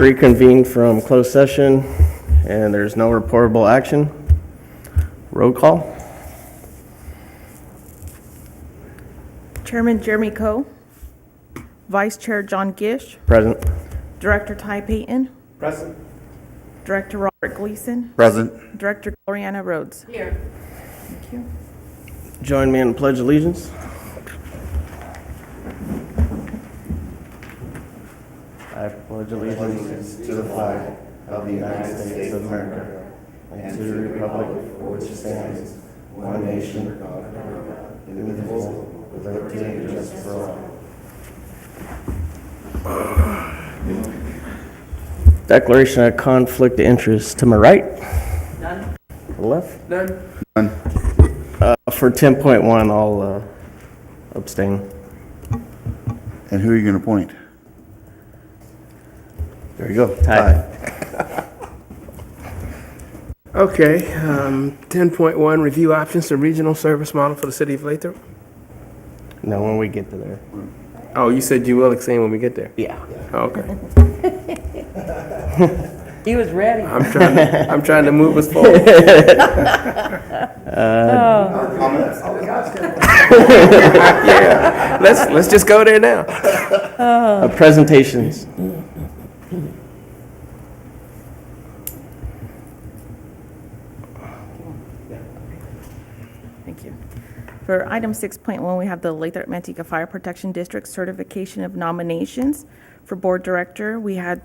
reconvened from closed session, and there's no reportable action. Roll call. Chairman Jeremy Coe, Vice Chair John Gish, Present. Director Ty Payton, Present. Director Robert Gleason, Present. Director Gloriana Rhodes. Here. Thank you. Join me in the Pledge of Allegiance. I pledge allegiance to the flag of the United States of America and to the republic for which it stands, one nation, indivisible, with liberty and justice for all. Declaration of conflict of interest. To my right? None. To the left? None. For 10.1, I'll abstain. And who are you going to appoint? There you go. Ty. Okay, 10.1, review options to regional service model for the city of Lathrop. No, when we get to there. Oh, you said you will explain when we get there. Yeah. Okay, He was ready. I'm trying to move us forward. Yeah, let's just go there now. Presentations. Thank you. For item 6.1, we have the Lathrop-Manteca Fire Protection District certification of nominations. For board director, we had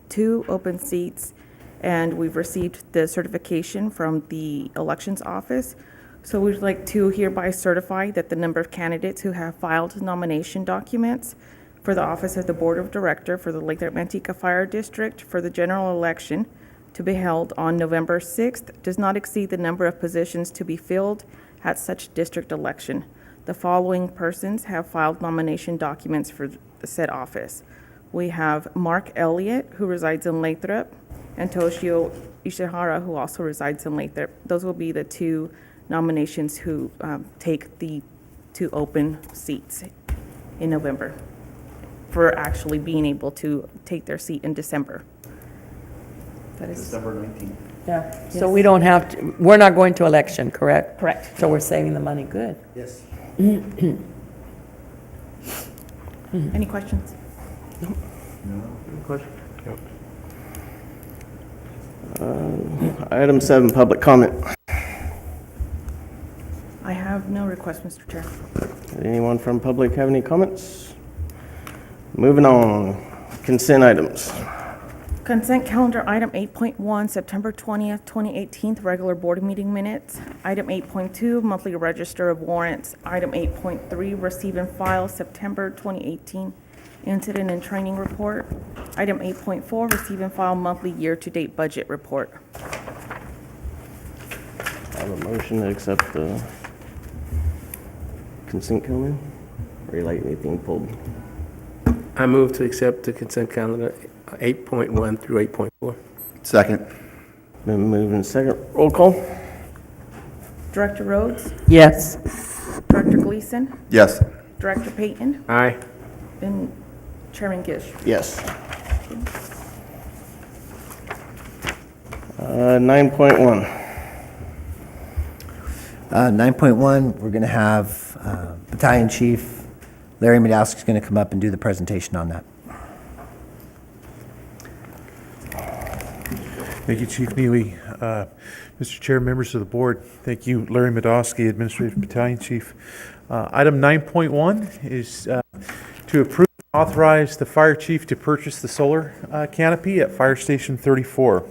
2 open seats, and we've received the certification from the elections office. So we'd like to hereby certify that the number of candidates who have filed nomination documents for the office of the board of director for the Lathrop-Manteca Fire District for the general election to be held on November 6th does not exceed the number of positions to be filled at such district election. The following persons have filed nomination documents for the said office. We have Mark Elliott, who resides in Lathrop, and Toshio Ishihara, who also resides in Lathrop. Those will be the 2 nominations who take the 2 open seats in November for actually being able to take their seat in December. That is December 19th. Yeah, so we don't have to, we're not going to election, correct? correct. So we're saving the money, good. Yes. Any questions? Item 7, public comment. I have no request, Mr. Chair. Anyone from public have any comments? Moving on. Consent items. Consent calendar, item 8.1, September 20th, 2018, regular board meeting minutes. Item 8.2, monthly register of warrants. Item 8.3, receive and file September 2018 incident and training report. Item 8.4, receive and file monthly year-to-date budget report. I have a motion to accept the consent calendar. Or you like anything pulled? I move to accept the consent calendar 8.1 through 8.4. Second. Been moved in second. Roll call. Director Rhodes, Yes. Director Gleason, Yes. Director Payton, Aye. and Chairman Gish. Yes. 9.1. 9.1, we're going to have Battalion Chief Larry Medowski is going to come up and do the presentation on that. Thank you, Chief Neely. Mr. Chair, members of the board, thank you, Larry Medowski, Administrative Battalion Chief. Item 9.1 is to approve and authorize the fire chief to purchase the solar canopy at Fire Station 34.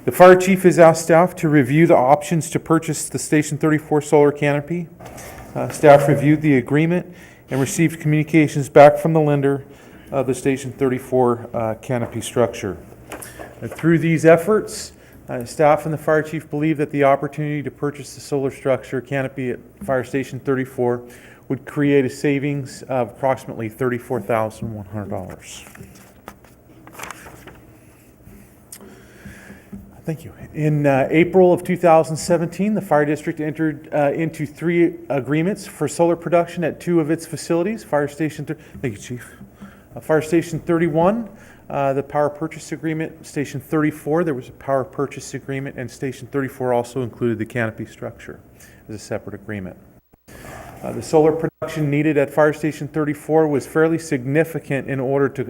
The fire chief has asked staff to review the options to purchase the Station 34 solar canopy. Staff reviewed the agreement and received communications back from the lender of the Station 34 canopy structure. Through these efforts, staff and the fire chief believe that the opportunity to purchase the solar structure canopy at Fire Station 34 would create a savings of approximately $34,100. Thank you. In April of 2017, the fire district entered into 3 agreements for solar production at 2 of its facilities. Thank you, Chief. Fire Station 31, the power purchase agreement. Station 34, there was a power purchase agreement, and Station 34 also included the canopy structure as a separate agreement. The solar production needed at Fire Station 34 was fairly significant in order to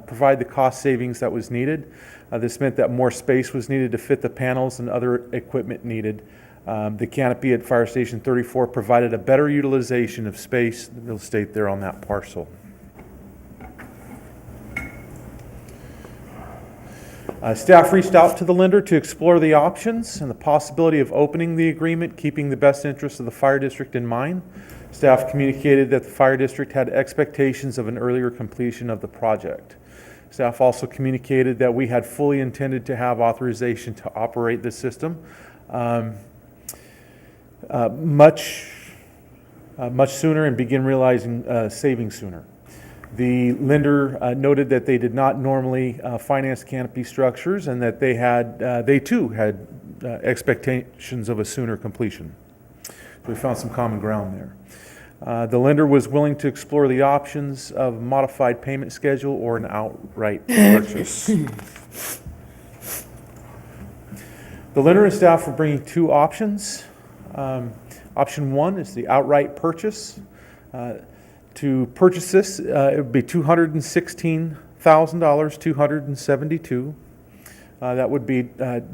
provide the cost savings that was needed. This meant that more space was needed to fit the panels and other equipment needed. The canopy at Fire Station 34 provided a better utilization of space, the real estate there on that parcel. Staff reached out to the lender to explore the options and the possibility of opening the agreement, keeping the best interests of the fire district in mind. Staff communicated that the fire district had expectations of an earlier completion of the project. Staff also communicated that we had fully intended to have authorization to operate the system much sooner and begin realizing savings sooner. The lender noted that they did not normally finance canopy structures and that they too had expectations of a sooner completion. So we found some common ground there. The lender was willing to explore the options of a modified payment schedule or an outright purchase. The lender and staff were bringing two options. Option one is the outright purchase. To purchase this, it would be $216,000, $272,000. That would be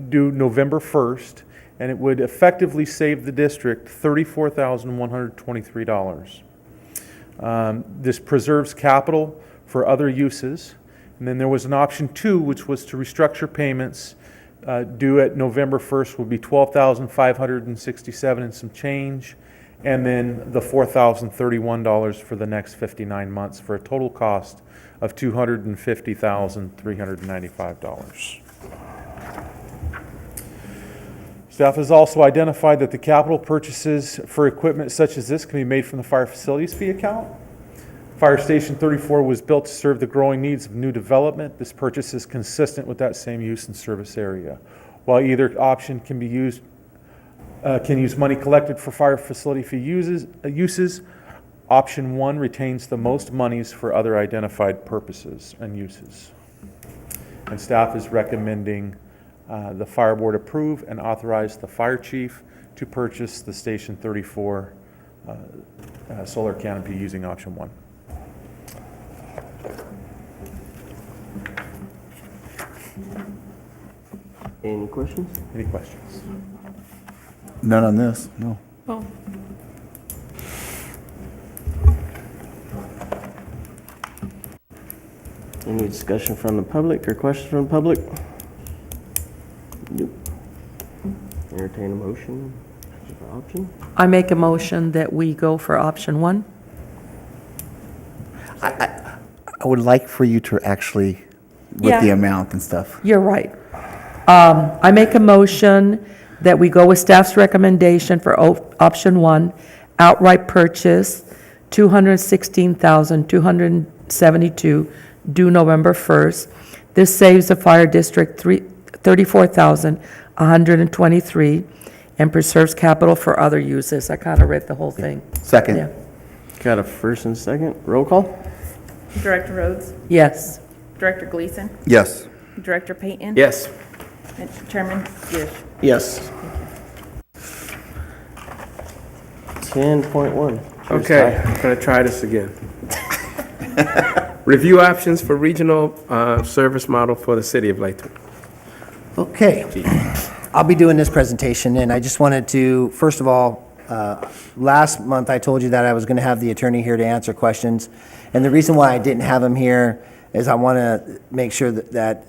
due November 1st, and it would effectively save the district $34,123. This preserves capital for other uses. And then there was an option two, which was to restructure payments due at November 1st would be $12,567 and some change, and then the $4,031 for the next 59 months for a total cost of $250,395. Staff has also identified that the capital purchases for equipment such as this can be made from the fire facilities fee account. Fire Station 34 was built to serve the growing needs of new development. This purchase is consistent with that same use and service area. While either option can use money collected for fire facility fee uses, option one retains the most monies for other identified purposes and uses. And staff is recommending the fire board approve and authorize the fire chief to purchase the Station 34 solar canopy using option one. Any questions? Any questions? None on this, no. Oh. Any discussion from the public or questions from the public? Nope. Entertain a motion for option? I make a motion that we go for option one. I would like for you to actually, with Yeah. the amount and stuff. You're right. I make a motion that we go with staff's recommendation for option one, outright purchase, $216,272, due November 1st. This saves the fire district $34,123 and preserves capital for other uses. I kind of read the whole thing. Yeah. Second. Got a first and second. Roll call? Director Rhodes? Yes. Director Gleason? Yes. Director Payton? Yes. And Chairman Gish? Yes. 10.1. Okay, I'm going to try this again. Review options for regional service model for the city of Lathrop. Okay. I'll be doing this presentation, and I just wanted to, first of all, last month I told you that I was going to have the attorney here to answer questions. And the reason why I didn't have him here is I want to make sure that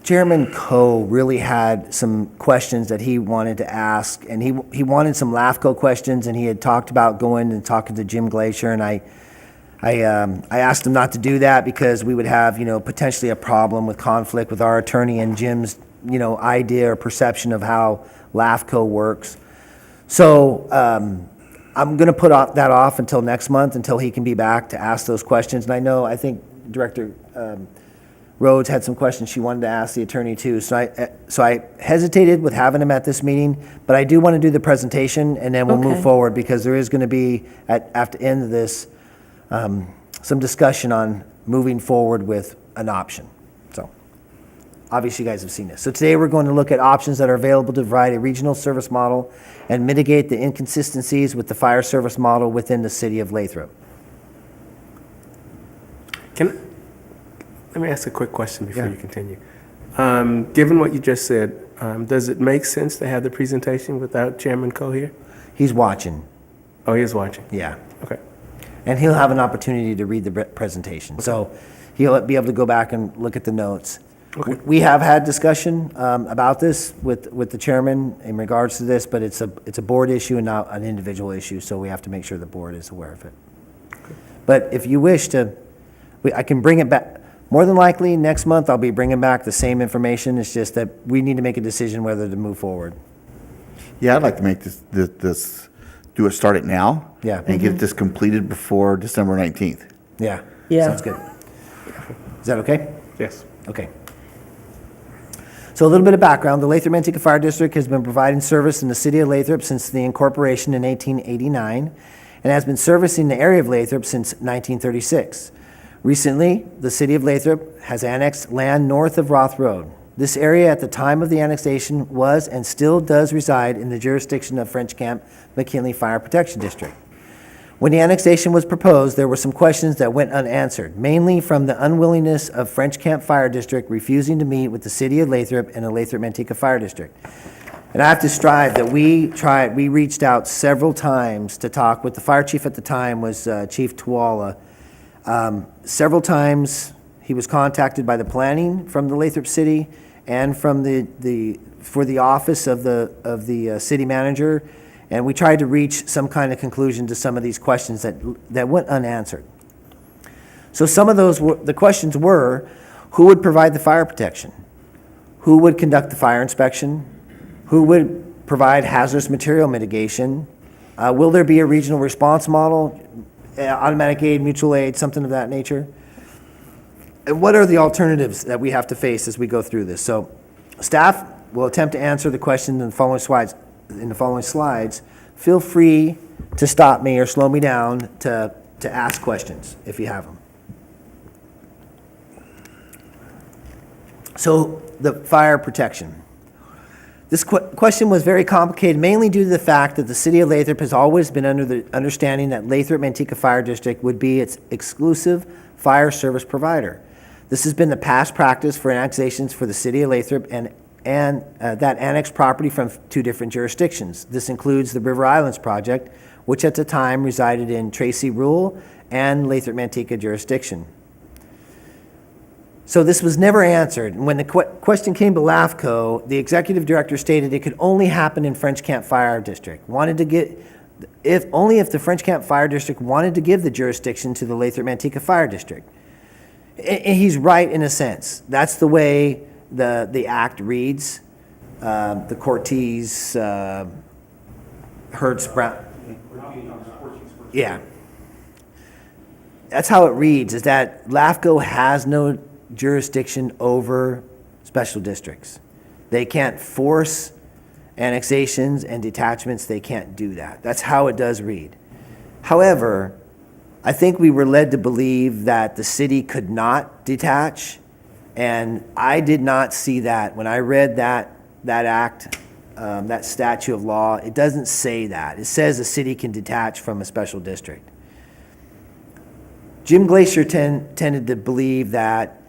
Chairman Coe really had some questions that he wanted to ask, and he wanted some LAFCO questions, and he had talked about going and talking to Jim Glacier, and I asked him not to do that because we would have, potentially a problem with conflict with our attorney and Jim's, idea or perception of how LAFCO works. So I'm going to put that off until next month, until he can be back to ask those questions. And I think Director Rhodes had some questions she wanted to ask the attorney too. So I hesitated with having him at this meeting, but I do want to do the presentation, and then we'll move Okay. forward, because there is going to be, at the end of this, some discussion on moving forward with an option. So, obviously you guys have seen this. So today we're going to look at options that are available to provide a regional service model and mitigate the inconsistencies with the fire service model within the city of Lathrop. Let me ask a quick question before you continue. Given what you just said, does it make sense to have the presentation without Chairman Coe here? He's watching, Oh, he is watching. yeah. Okay. And he'll have an opportunity to read the presentation. So he'll be able to go back and look at the notes. Okay. We have had discussion about this with the chairman in regards to this, but it's a board issue and not an individual issue, so we have to make sure the board is aware of it. But if you wish to, I can bring it back. More than likely, next month, I'll be bringing back the same information. It's just that we need to make a decision whether to move forward. Yeah, I'd like to make start it now. Yeah. And get this completed before December 19th. Yeah. Yeah. Sounds good. Is that okay? Yes. Okay. So a little bit of background. The Lathrop-Manteca Fire District has been providing service in the city of Lathrop since the incorporation in 1889 and has been servicing the area of Lathrop since 1936. Recently, the city of Lathrop has annexed land north of Roth Road. This area at the time of the annexation was and still does reside in the jurisdiction of French Camp McKinley Fire Protection District. When the annexation was proposed, there were some questions that went unanswered, mainly from the unwillingness of French Camp Fire District refusing to meet with the city of Lathrop and the Lathrop-Manteca Fire District. And I have to strive that we reached out several times to talk with the fire chief at the time was Chief Tuala. Several times he was contacted by the planning from the Lathrop City and from for the office of the city manager, and we tried to reach some kind of conclusion to some of these questions that went unanswered. So some of the questions were, who would provide the fire protection? Who would conduct the fire inspection? Who would provide hazardous material mitigation? Will there be a regional response model, automatic aid, mutual aid, something of that nature? And what are the alternatives that we have to face as we go through this? So staff will attempt to answer the questions in the following slides. Feel free to stop me or slow me down to ask questions if you have them. So the fire protection. This question was very complicated, mainly due to the fact that the city of Lathrop has always been under the understanding that Lathrop-Manteca Fire District would be its exclusive fire service provider. This has been the past practice for annexations for the city of Lathrop and that annexed property from two different jurisdictions. This includes the River Islands project, which at the time resided in Tracy Rule and Lathrop-Manteca jurisdiction. So this was never answered. When the question came to LAFCO, the executive director stated it could only happen in French Camp Fire District. Only if the French Camp Fire District wanted to give the jurisdiction to the Lathrop-Manteca Fire District. And he's right in a sense. That's the way the act reads. The Cortez, Hertz, Brown. Yeah. That's how it reads, is that LAFCO has no jurisdiction over special districts. They can't force annexations and detachments. They can't do that. That's how it does read. However, I think we were led to believe that the city could not detach, and I did not see that. When I read that act, that statute of law, it doesn't say that. It says a city can detach from a special district. Jim Glacier tended to believe that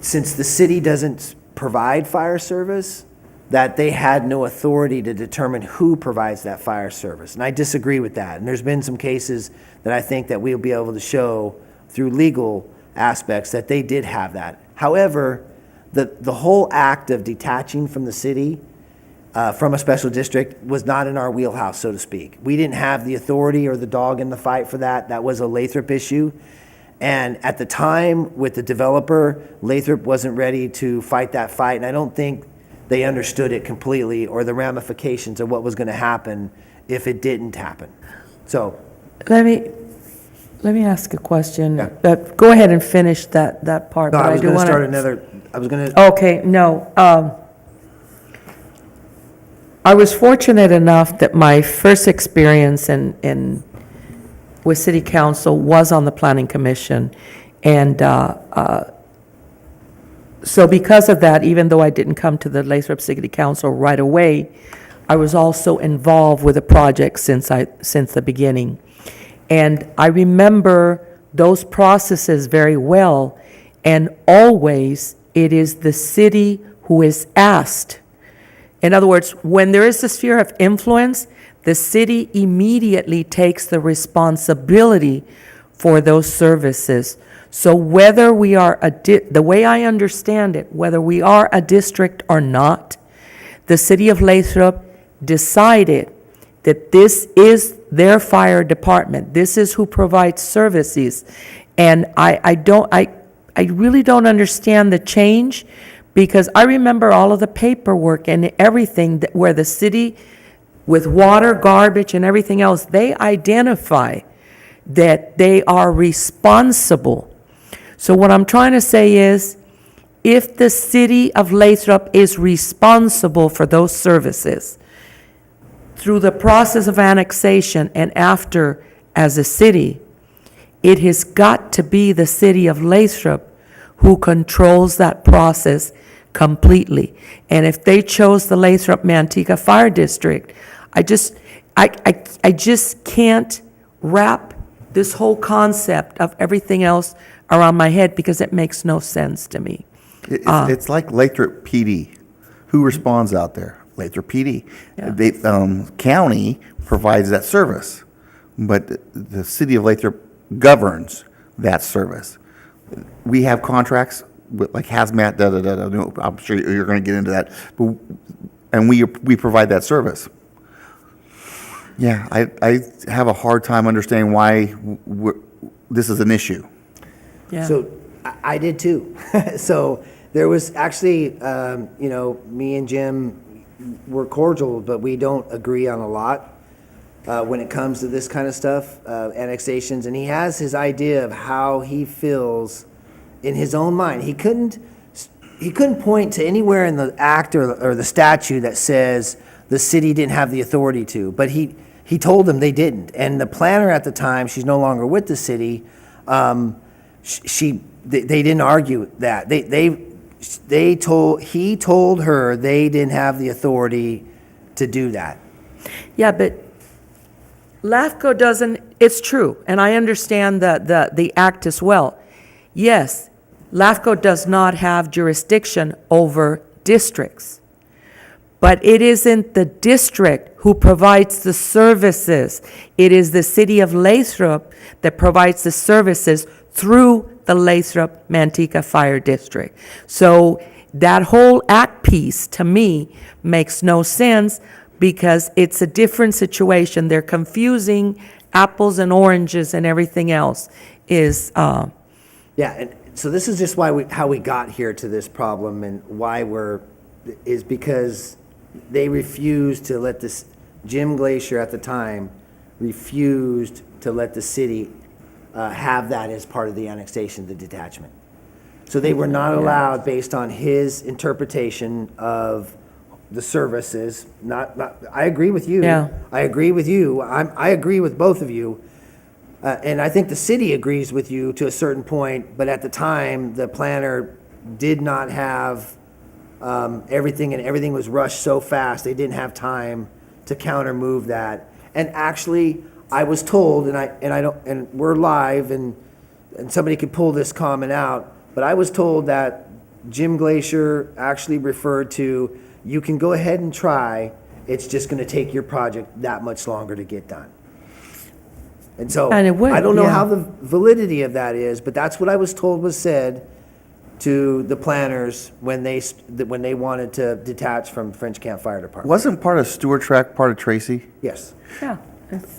since the city doesn't provide fire service, that they had no authority to determine who provides that fire service. And I disagree with that. And there's been some cases that I think that we'll be able to show through legal aspects that they did have that. However, the whole act of detaching from the city from a special district was not in our wheelhouse, so to speak. We didn't have the authority or the dog in the fight for that. That was a Lathrop issue. And at the time with the developer, Lathrop wasn't ready to fight that fight. And I don't think they understood it completely or the ramifications of what was going to happen if it didn't happen. So Let me ask a question. Yeah. Go ahead and finish that part. no, but I was do going to wanna- start another, I was going to, Okay, no. I was fortunate enough that my first experience in with city council was on the planning commission. And so because of that, even though I didn't come to the Lathrop City Council right away, I was also involved with the project since the beginning. And I remember those processes very well, and always it is the city who is asked. In other words, when there is a sphere of influence, the city immediately takes the responsibility for those services. So whether we are the way I understand it, whether we are a district or not, the city of Lathrop decided that this is their fire department. This is who provides services. And I really don't understand the change, because I remember all of the paperwork and everything where the city, with water, garbage, and everything else, they identify that they are responsible. So what I'm trying to say is, if the city of Lathrop is responsible for those services through the process of annexation and after as a city, it has got to be the city of Lathrop who controls that process completely. And if they chose the Lathrop-Manteca Fire District, I just can't wrap this whole concept of everything else around my head, because it makes no sense to me. It's like Lathrop PD. Who responds out there? Lathrop PD. Yeah. They, county provides that service, but the city of Lathrop governs that service. We have contracts with like hazmat, no, I'm sure you're going to get into that, but, and we provide that service. Yeah, I have a hard time understanding why this is an issue. Yeah. So I did too. So there was actually, me and Jim were cordial, but we don't agree on a lot when it comes to this kind of stuff, annexations. And he has his idea of how he feels in his own mind. He couldn't point to anywhere in the act or the statute that says the city didn't have the authority to, but he told them they didn't. And the planner at the time, she's no longer with the city, they didn't argue that. He told her they didn't have the authority to do that. Yeah, but LAFCO doesn't, it's true, and I understand the act as well. Yes, LAFCO does not have jurisdiction over districts, but it isn't the district who provides the services. It is the city of Lathrop that provides the services through the Lathrop-Manteca Fire District. So that whole act piece, to me, makes no sense, because it's a different situation. They're confusing apples and oranges, and everything else is, Yeah, and so this is just how we got here to this problem, and why is because they refused to let this, Jim Glacier at the time refused to let the city have that as part of the annexation, the detachment. So they were not allowed, based on his interpretation of the services, I agree with you. Yeah. I agree with you. I agree with both of you. And I think the city agrees with you to a certain point, but at the time, the planner did not have everything, and everything was rushed so fast, they didn't have time to counter move that. And actually, I was told, and we're live, and somebody could pull this comment out, but I was told that Jim Glacier actually referred to, you can go ahead and try, it's just gonna take your project that much longer to get done. And so, And it would, I don't know yeah. how the validity of that is, but that's what I was told was said to the planners when they wanted to detach from French Camp Fire Department. Wasn't part of Stewart Track part of Tracy? Yes, yeah.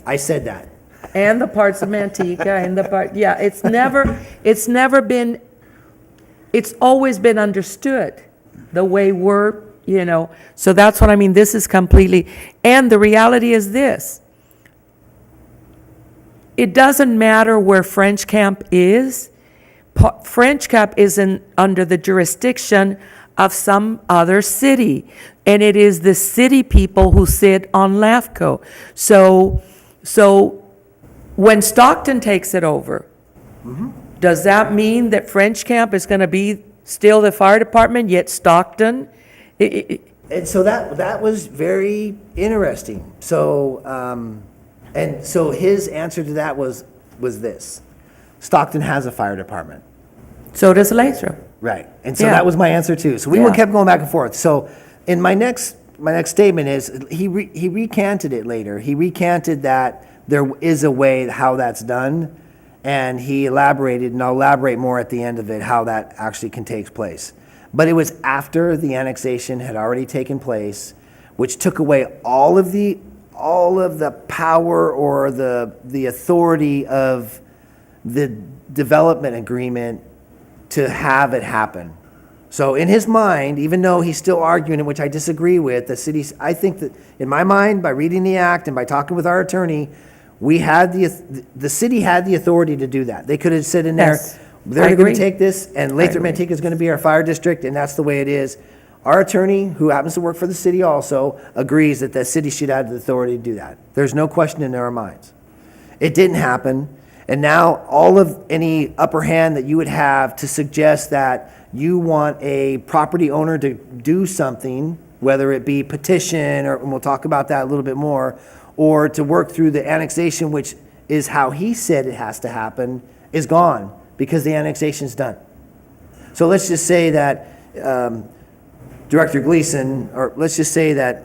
I said that. And the parts of Manteca, and the part, yeah, it's never been, it's always been understood the way we're, so that's what I mean, this is completely, and the reality is this. It doesn't matter where French Camp is. French Camp isn't under the jurisdiction of some other city, and it is the city people who sit on LAFCO. So When Stockton takes it over, does that mean that French Camp is going to be still the fire department, yet Stockton? And so that was very interesting. So, and so his answer to that was this: Stockton has a fire department. So does Lathrop. Right. And so Yeah. that was my answer too. So we Yeah. kept going back and forth. So in my next statement is he recanted it later. He recanted that there is a way how that's done, and he elaborated, and I'll elaborate more at the end of it how that actually can take place. But it was after the annexation had already taken place, which took away all of the power or the authority of the development agreement to have it happen. So in his mind, even though he's still arguing, which I disagree with, I think that in my mind, by reading the act and by talking with our attorney, the city had the authority to do that. They could have said in there, Yes, I they're going agree. to take this, and Lathrop-Manteca is going to be our fire district, and that's the way it is. Our attorney, who happens to work for the city also, agrees that the city should have the authority to do that. There's no question in our minds. It didn't happen, and now all of any upper hand that you would have to suggest that you want a property owner to do something, whether it be petition, or and we'll talk about that a little bit more, or to work through the annexation, which is how he said it has to happen, is gone because the annexation's done. So let's just say that Director Gleason, or let's just say that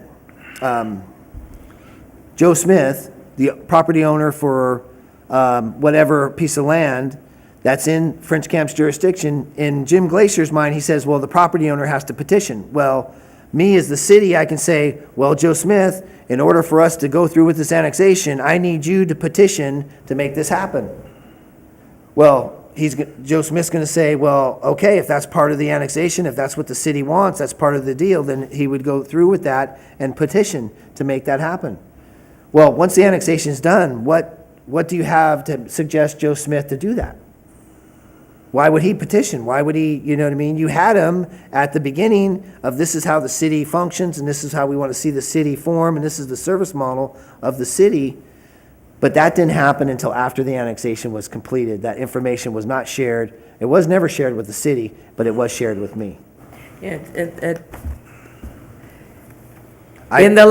Joe Smith, the property owner for whatever piece of land that's in French Camp's jurisdiction, in Jim Glacier's mind, he says, well, the property owner has to petition. Well, me as the city, I can say, well, Joe Smith, in order for us to go through with this annexation, I need you to petition to make this happen. Well, Joe Smith's going to say, well, okay, if that's part of the annexation, if that's what the city wants, that's part of the deal, then he would go through with that and petition to make that happen. Well, once the annexation's done, what do you have to suggest Joe Smith to do that? Why would he petition? Why would he, you know what I mean? You had him at the beginning of this is how the city functions, and this is how we want to see the city form, and this is the service model of the city. But that didn't happen until after the annexation was completed. That information was not shared. It was never shared with the city, but it was shared with me. Yeah, in the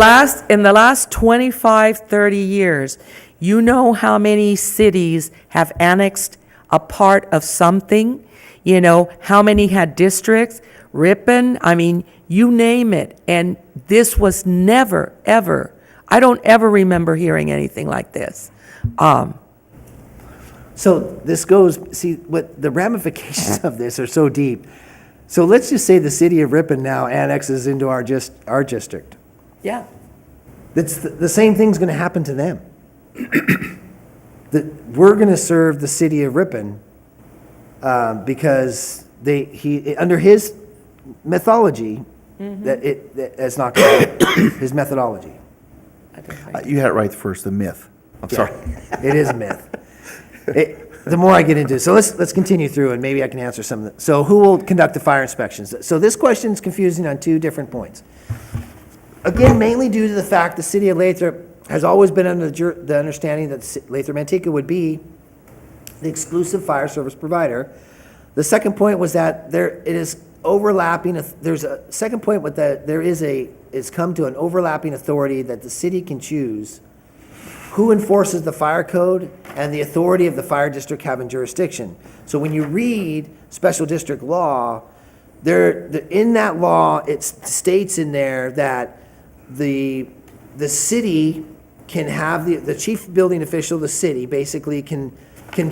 last 25, 30 years, you know how many cities have annexed a part of something? You know, how many had districts? Ripon, I mean, you name it. And this was never, ever, I don't ever remember hearing anything like this. So this goes, see, what the ramifications of this are so deep. So let's just say the city of Ripon now annexes into our district. Yeah. The same thing's going to happen to them. We're going to serve the city of Ripon because under his mythology, that's not going to happen. His methodology. You had it right first, the myth. I'm sorry. It is a myth. The more I get into it, so let's continue through, and maybe I can answer some of them. So who will conduct the fire inspections? So this question is confusing on two different points. Again, mainly due to the fact the city of Lathrop has always been under the understanding that Lathrop-Manteca would be the exclusive fire service provider. The second point was that it is overlapping. There's a second point with that. It's come to an overlapping authority that the city can choose who enforces the fire code and the authority of the fire district having jurisdiction. So when you read special district law, in that law, it states in there that the city can have the chief building official, the city, basically can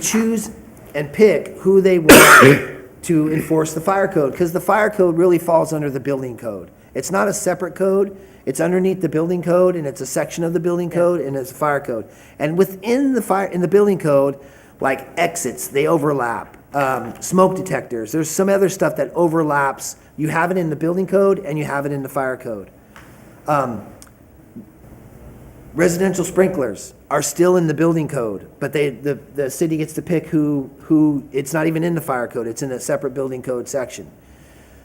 choose and pick who they want to enforce the fire code, because the fire code really falls under the building code. It's not a separate code. It's underneath the building code, and it's a section of the building code, and it's a fire code. And within the building code, like exits, they overlap. Smoke detectors. There's some other stuff that overlaps. You have it in the building code, and you have it in the fire code. Residential sprinklers are still in the building code, but the city gets to pick who, it's not even in the fire code, it's in a separate building code section.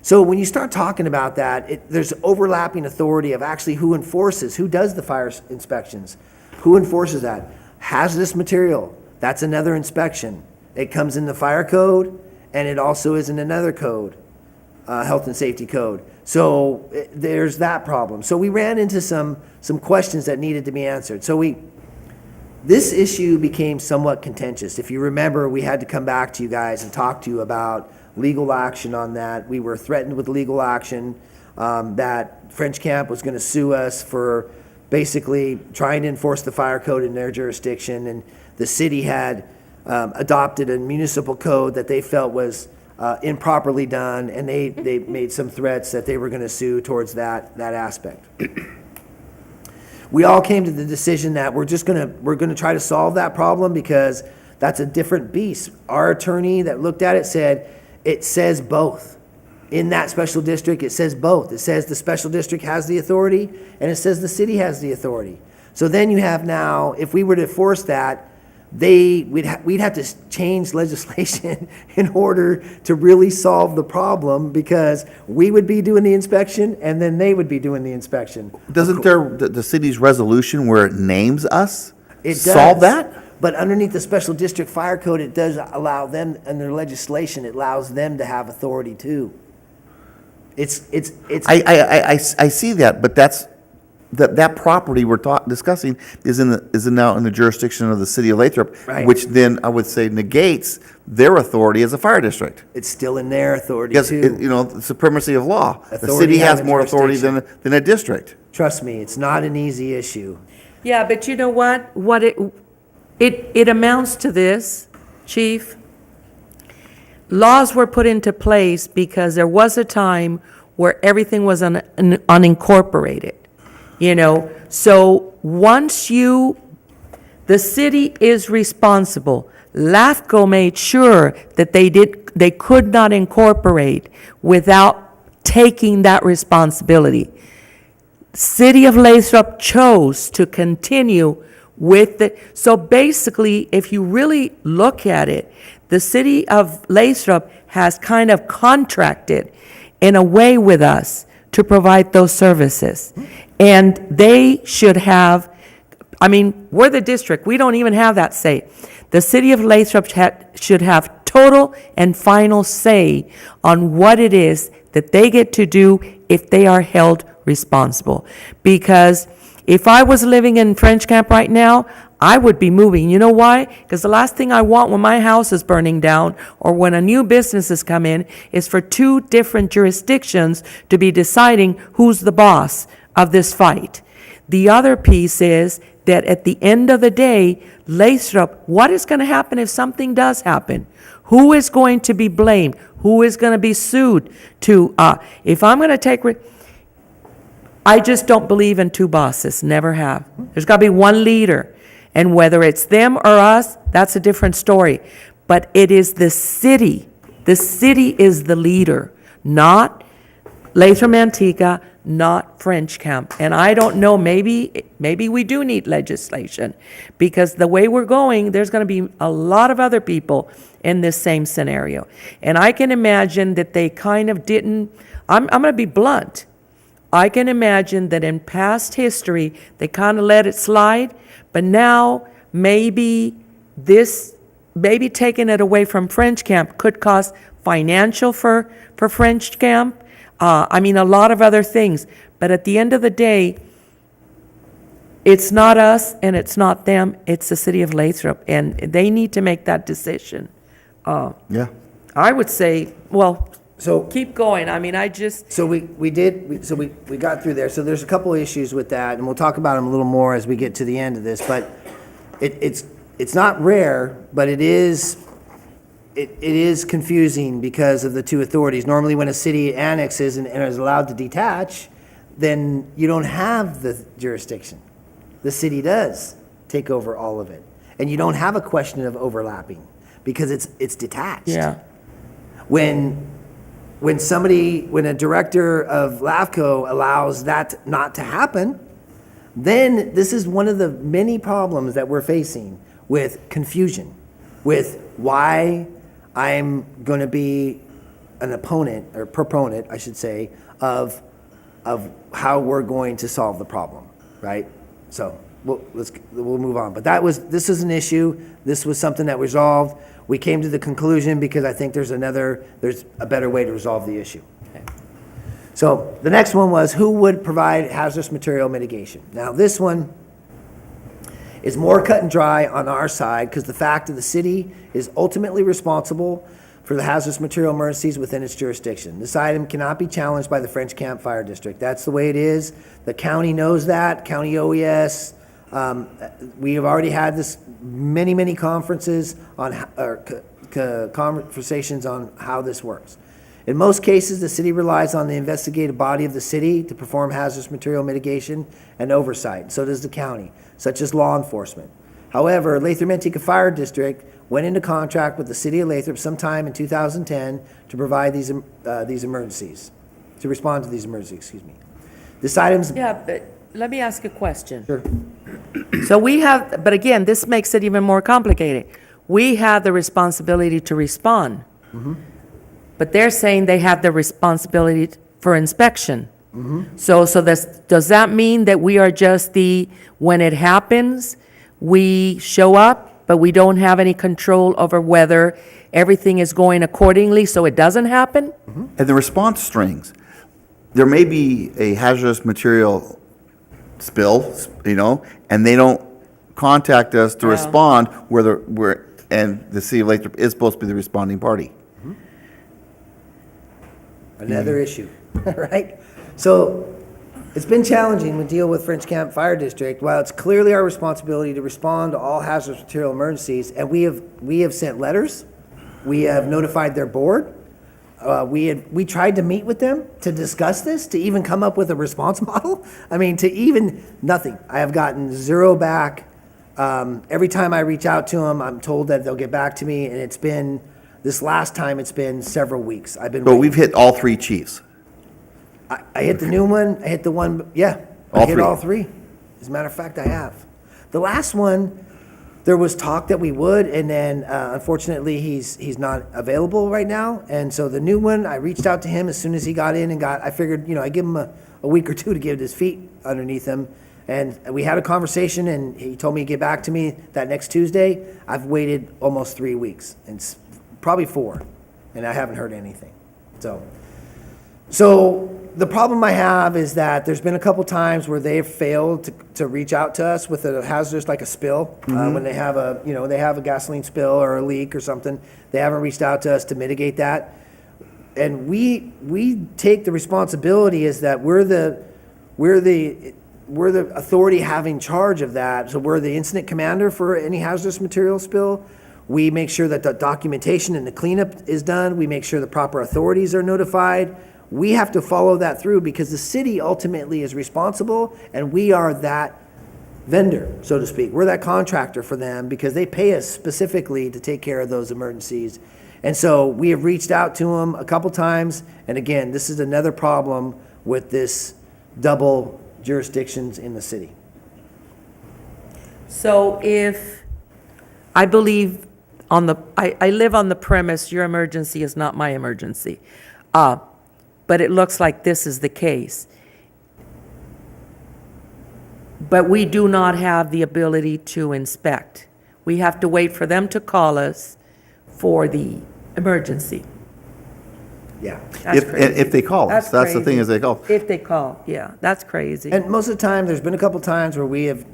So when you start talking about that, there's overlapping authority of actually who does the fire inspections, who enforces that, Hazardous material, that's another inspection. It comes in the fire code, and it also is in another code, health and safety code. So there's that problem. So we ran into some questions that needed to be answered. So this issue became somewhat contentious. If you remember, we had to come back to you guys and talk to you about legal action on that. We were threatened with legal action, that French Camp was going to sue us for basically trying to enforce the fire code in their jurisdiction, and the city had adopted a municipal code that they felt was improperly done, and they made some threats that they were going to sue towards that aspect. We all came to the decision that we're going to try to solve that problem because that's a different beast. Our attorney that looked at it said it says both. In that special district, it says both. It says the special district has the authority, and it says the city has the authority. So then you have now, if we were to force that, we'd have to change legislation in order to really solve the problem, because we would be doing the inspection and then they would be doing the inspection. Doesn't the city's resolution where it names us It does. solve that? But underneath the special district fire code, it does allow them, under legislation, it allows them to have authority too. It's. I see that, but that property we're discussing is now in the jurisdiction of the city of Lathrop, Right. which then I would say negates their authority as a fire district. It's still in their authority Because, too. the supremacy of law. The Authority city has having more authority jurisdiction. than a district. Trust me, it's not an easy issue. Yeah, but you know what? It amounts to this, Chief. Laws were put into place because there was a time where everything was unincorporated, So once the city is responsible. LAFCO made sure that they could not incorporate without taking that responsibility. City of Lathrop chose to continue with it. So basically, if you really look at it, the city of Lathrop has kind of contracted in a way with us to provide those services. And they should have, we're the district. We don't even have that say. The city of Lathrop should have total and final say on what it is that they get to do if they are held responsible. Because if I was living in French Camp right now, I would be moving. You know why? Because the last thing I want when my house is burning down or when a new business has come in is for two different jurisdictions to be deciding who's the boss of this fight. The other piece is that at the end of the day, Lathrop, what is going to happen if something does happen? Who is going to be blamed? Who is going to be sued? If I'm going to take... I just don't believe in two bosses, never have. There's got to be one leader. And whether it's them or us, that's a different story. But it is the city. The city is the leader, not Lathrop-Manteca, not French Camp. And I don't know, maybe we do need legislation, because the way we're going, there's going to be a lot of other people in this same scenario. And I can imagine that they kind of didn't, I'm going to be blunt. I can imagine that in past history, they kind of let it slide, but now maybe taking it away from French Camp could cost financial for French Camp. A lot of other things. But at the end of the day, it's not us and it's not them, it's the city of Lathrop, and they need to make that decision. Yeah. I would say, So keep going. So we got through there. So there's a couple of issues with that, and we'll talk about them a little more as we get to the end of this. But it's not rare, but it is confusing because of the two authorities. Normally, when a city annexes and is allowed to detach, then you don't have the jurisdiction. The city does take over all of it, and you don't have a question of overlapping because it's detached. yeah. When a director of LAFCO allows that not to happen, then this is one of the many problems that we're facing with confusion, with why I'm going to be an opponent, or proponent, I should say, of how we're going to solve the problem, right? So we'll move on. But this is an issue. This was something that resolved. We came to the conclusion because I think there's a better way to resolve the issue. So the next one was who would provide hazardous material mitigation? Now, this one is more cut and dry on our side because the fact that the city is ultimately responsible for the hazardous material emergencies within its jurisdiction. This item cannot be challenged by the French Camp Fire District. That's the way it is. The county knows that, county OES. We have already had this many conferences on, conversations on how this works. In most cases, the city relies on the investigative body of the city to perform hazardous material mitigation and oversight. So does the county, such as law enforcement. However, Lathrop-Manteca Fire District went into contract with the city of Lathrop sometime in 2010 to provide these emergencies, to respond to these emergencies, excuse me. This item's... Yeah, but let me ask a question. Sure. So we have, but again, this makes it even more complicated. We have the responsibility to respond. But they're saying they have the responsibility for inspection. So does that mean that we are just when it happens, we show up, but we don't have any control over whether everything is going accordingly so it doesn't happen? And the response strings, there may be a hazardous material spill, and they don't contact us to respond and the city of Lathrop is supposed to be the responding party. Another issue, right? So it's been challenging to deal with French Camp Fire District. While it's clearly our responsibility to respond to all hazardous material emergencies, and we have sent letters, we have notified their board, we tried to meet with them to discuss this, to even come up with a response model. I mean, nothing. I have gotten zero back. Every time I reach out to them, I'm told that they'll get back to me, and this last time, it's been several weeks. I've been But waiting. we've hit all three chiefs. I hit the new one, I hit the one, yeah. I All hit three. all three. As a matter of fact, I have. The last one, there was talk that we would, and then unfortunately, he's not available right now. And so the new one, I reached out to him as soon as he got in I figured, I give him a week or two to get his feet underneath him. And we had a conversation, and he told me to get back to me that next Tuesday. I've waited almost 3 weeks, and probably 4, and I haven't heard anything. So the problem I have is that there's been a couple times where they've failed to reach out to us with a hazardous, like a spill, when they have a gasoline spill or a leak or something. They haven't reached out to us to mitigate that, and we take the responsibility is that we're the authority having charge of that. So we're the incident commander for any hazardous material spill. We make sure that the documentation and the cleanup is done. We make sure the proper authorities are notified. We have to follow that through because the city ultimately is responsible, and we are that vendor, so to speak. We're that contractor for them because they pay us specifically to take care of those emergencies. And so we have reached out to them a couple times, and again, this is another problem with this double jurisdictions in the city. So if, I believe I live on the premise your emergency is not my emergency. But it looks like this is the case. But we do not have the ability to inspect. We have to wait for them to call us for the emergency. Yeah. That's crazy. If they call us, that's the thing, crazy. is they call. If they call, yeah, that's crazy. And most of the time, there's been a couple times where we have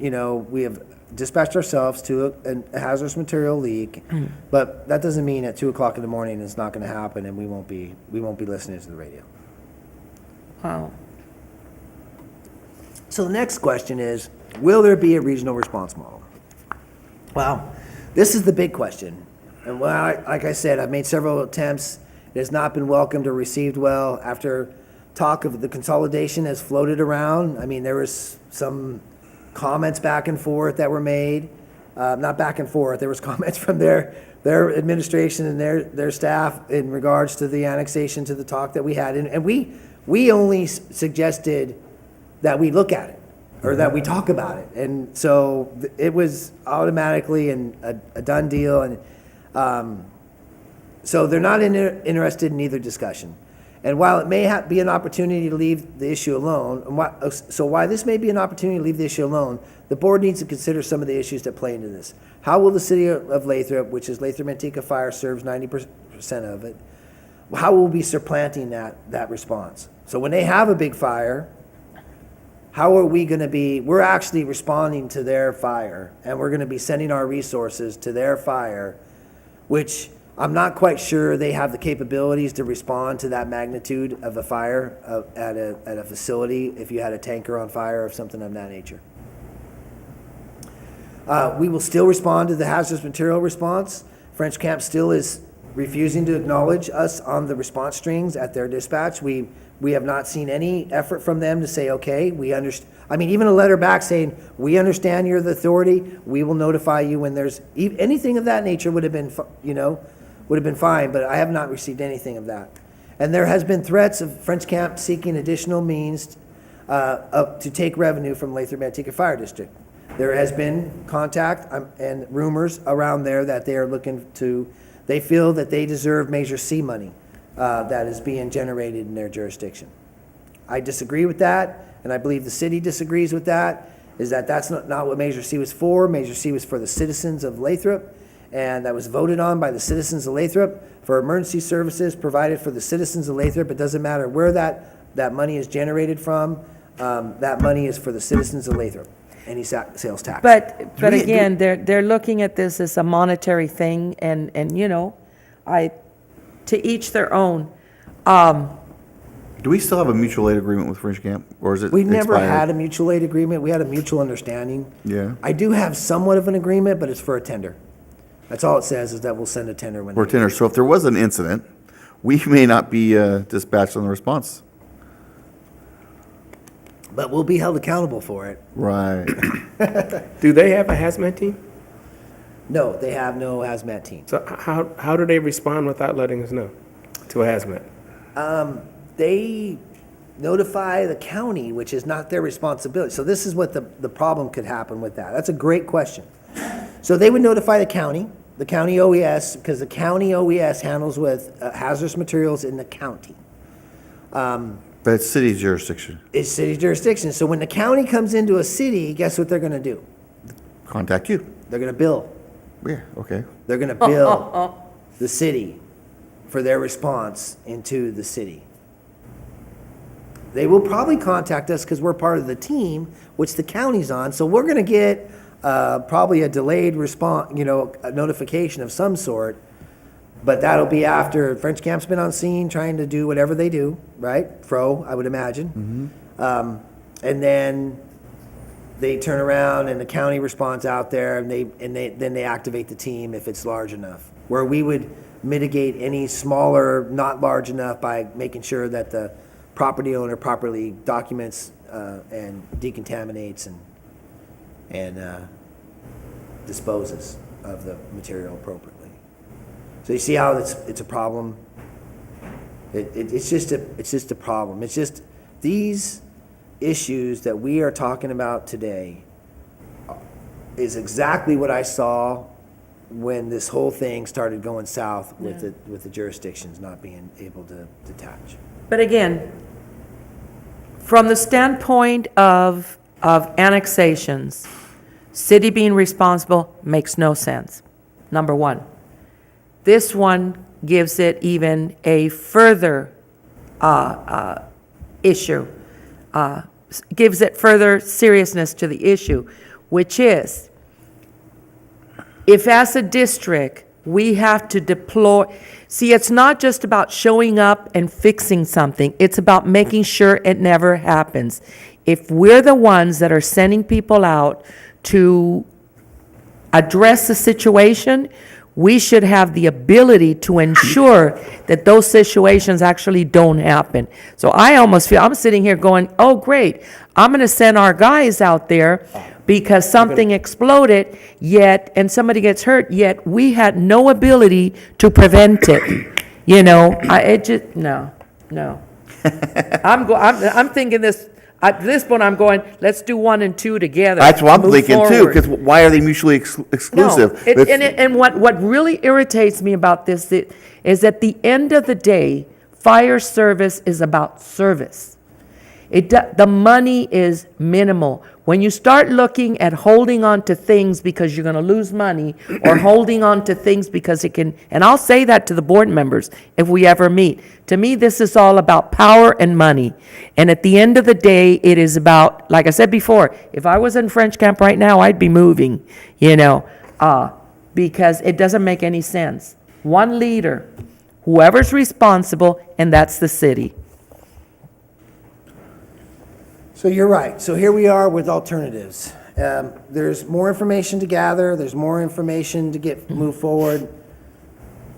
dispatched ourselves to a hazardous material leak, but that doesn't mean at 2:00 in the morning it's not going to happen, and we won't be listening to the radio. Wow. So the next question is, will there be a regional response model? Well, this is the big question. And like I said, I've made several attempts. It has not been welcomed or received well. After talk of the consolidation has floated around, I mean, there was some comments back and forth that were made. Not back and forth, there was comments from their administration and their staff in regards to the annexation, to the talk that we had. And we only suggested that we look at it, or that we talk about it. And so it was automatically a done deal. And so they're not interested in either discussion. And while it may be an opportunity to leave the issue alone, why this may be an opportunity to leave the issue alone, the board needs to consider some of the issues that play into this. How will the city of Lathrop, which is Lathrop-Manteca Fire serves 90% of it, how will we be supplanting that response? So when they have a big fire, how are we going to be, we're actually responding to their fire, and we're going to be sending our resources to their fire, which I'm not quite sure they have the capabilities to respond to that magnitude of a fire at a facility if you had a tanker on fire or something of that nature. We will still respond to the hazardous material response. French Camp still is refusing to acknowledge us on the response strings at their dispatch. We have not seen any effort from them to say, okay, we understand. I mean, even a letter back saying, we understand you're the authority, we will notify you when there's, anything of that nature would have been, would have been fine, but I have not received anything of that. And there has been threats of French Camp seeking additional means to take revenue from Lathrop-Manteca Fire District. There has been contact and rumors around there that they are looking to, they feel that they deserve Measure C money that is being generated in their jurisdiction. I disagree with that, and I believe the city disagrees with that, is that that's not what Measure C was for. Measure C was for the citizens of Lathrop, and that was voted on by the citizens of Lathrop for emergency services provided for the citizens of Lathrop. It doesn't matter where that money is generated from. That money is for the citizens of Lathrop. Any sales tax. But again, they're looking at this as a monetary thing, and to each their own. Do we still have a mutual aid agreement with French Camp, or is it We never expired? had a mutual aid agreement. We had a mutual understanding. Yeah. I do have somewhat of an agreement, but it's for a tender. That's all it says, is that we'll send a tender when. Or tender. So if there was an incident, we may not be dispatched on the response. But we'll be held accountable for it. Right. Do they have a hazmat team? No, they have no hazmat team. So how do they respond without letting us know to a hazmat? They notify the county, which is not their responsibility. So this is what the problem could happen with that. That's a great question. So they would notify the county OES, because the county OES handles with hazardous materials in the county. But it's city jurisdiction. It's city jurisdiction. So when the county comes into a city, guess what they're going to do? Contact you. They're going to bill. Yeah, okay. They're going to bill the city for their response into the city. They will probably contact us because we're part of the team, which the county's on. So we're going to get probably a delayed response, a notification of some sort. But that'll be after French Camp's been on scene trying to do whatever they do, right? I would imagine. And then they turn around and the county responds out there, and then they activate the team if it's large enough. Where we would mitigate any smaller, not large enough, by making sure that the property owner properly documents and decontaminates and disposes of the material appropriately. So you see how it's a problem? It's just a problem. It's just these issues that we are talking about today is exactly what I saw when this whole thing started going south with the jurisdictions not being able to detach. But again, from the standpoint of annexations, city being responsible makes no sense, number one. This one gives it even a further issue, gives it further seriousness to the issue, which is, if as a district, we have to deploy, see, it's not just about showing up and fixing something, it's about making sure it never happens. If we're the ones that are sending people out to address the situation, we should have the ability to ensure that those situations actually don't happen. So I almost feel, I'm sitting here going, oh, great, I'm going to send our guys out there because something exploded, and somebody gets hurt, yet we had no ability to prevent it. No. I'm thinking this. At this point, I'm going, let's do 1 and 2 together. That's what I'm Move thinking too, forward. because why are they mutually exclusive? No, and what really irritates me about this is at the end of the day, Fire service is about service. The money is minimal. When you start looking at holding on to things because you're going to lose money, or holding on to things because it can, and I'll say that to the board members if we ever meet. To me, this is all about power and money. And at the end of the day, it is about, like I said before, if I was in French camp right now, I'd be moving, because it doesn't make any sense. One leader, whoever's responsible, and that's the city. So you're right. So here we are with alternatives. There's more information to gather. There's more information to move forward.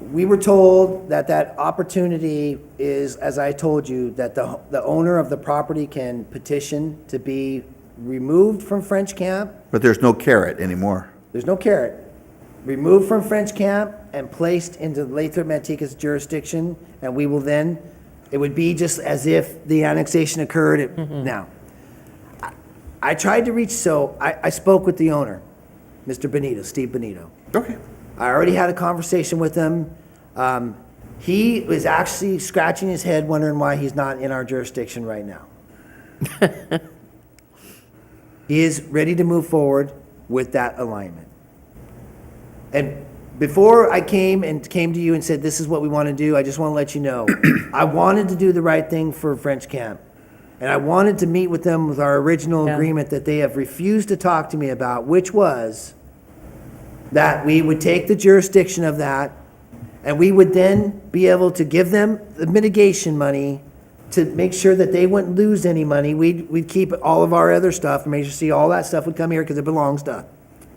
We were told that opportunity is, as I told you, that the owner of the property can petition to be removed from French camp. But there's no carrot anymore. There's no carrot. Removed from French camp and placed into Lathrop-Manteca's jurisdiction, and we will then, it would be just as if the annexation occurred. Now, I tried to reach, I spoke with the owner, Mr. Benito, Steve Benito. Okay. I already had a conversation with him. He was actually scratching his head wondering why he's not in our jurisdiction right now. He is ready to move forward with that alignment. And before I came to you and said, this is what we want to do, I just want to let you know, I wanted to do the right thing for French camp. And I wanted to meet with them with our original agreement that they have refused to talk to me about, which was that we would take the jurisdiction of that, and we would then be able to give them the mitigation money to make sure that they wouldn't lose any money. We'd keep all of our other stuff, and make sure all that stuff would come here because it belongs to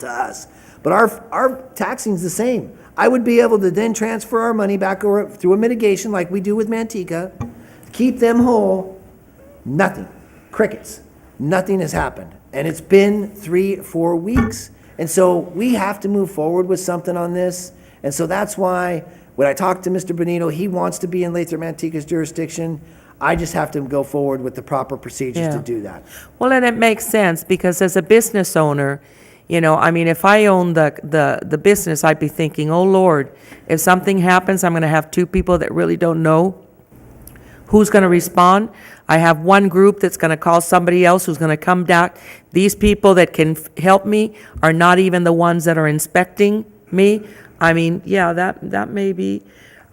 us. But our taxing's the same. I would be able to then transfer our money back over through a mitigation like we do with Manteca, keep them whole. Nothing. Crickets. Nothing has happened. And it's been 3-4 weeks. And so we have to move forward with something on this. And so that's why when I talked to Mr. Benito, he wants to be in Lathrop-Manteca's jurisdiction. I just have to go forward with the proper procedures to do that. Well, and it makes sense because as a business owner, if I own the business, I'd be thinking, oh Lord, if something happens, I'm going to have two people that really don't know who's going to respond. I have one group that's going to call somebody else who's going to come back. These people that can help me are not even the ones that are inspecting me. That may be.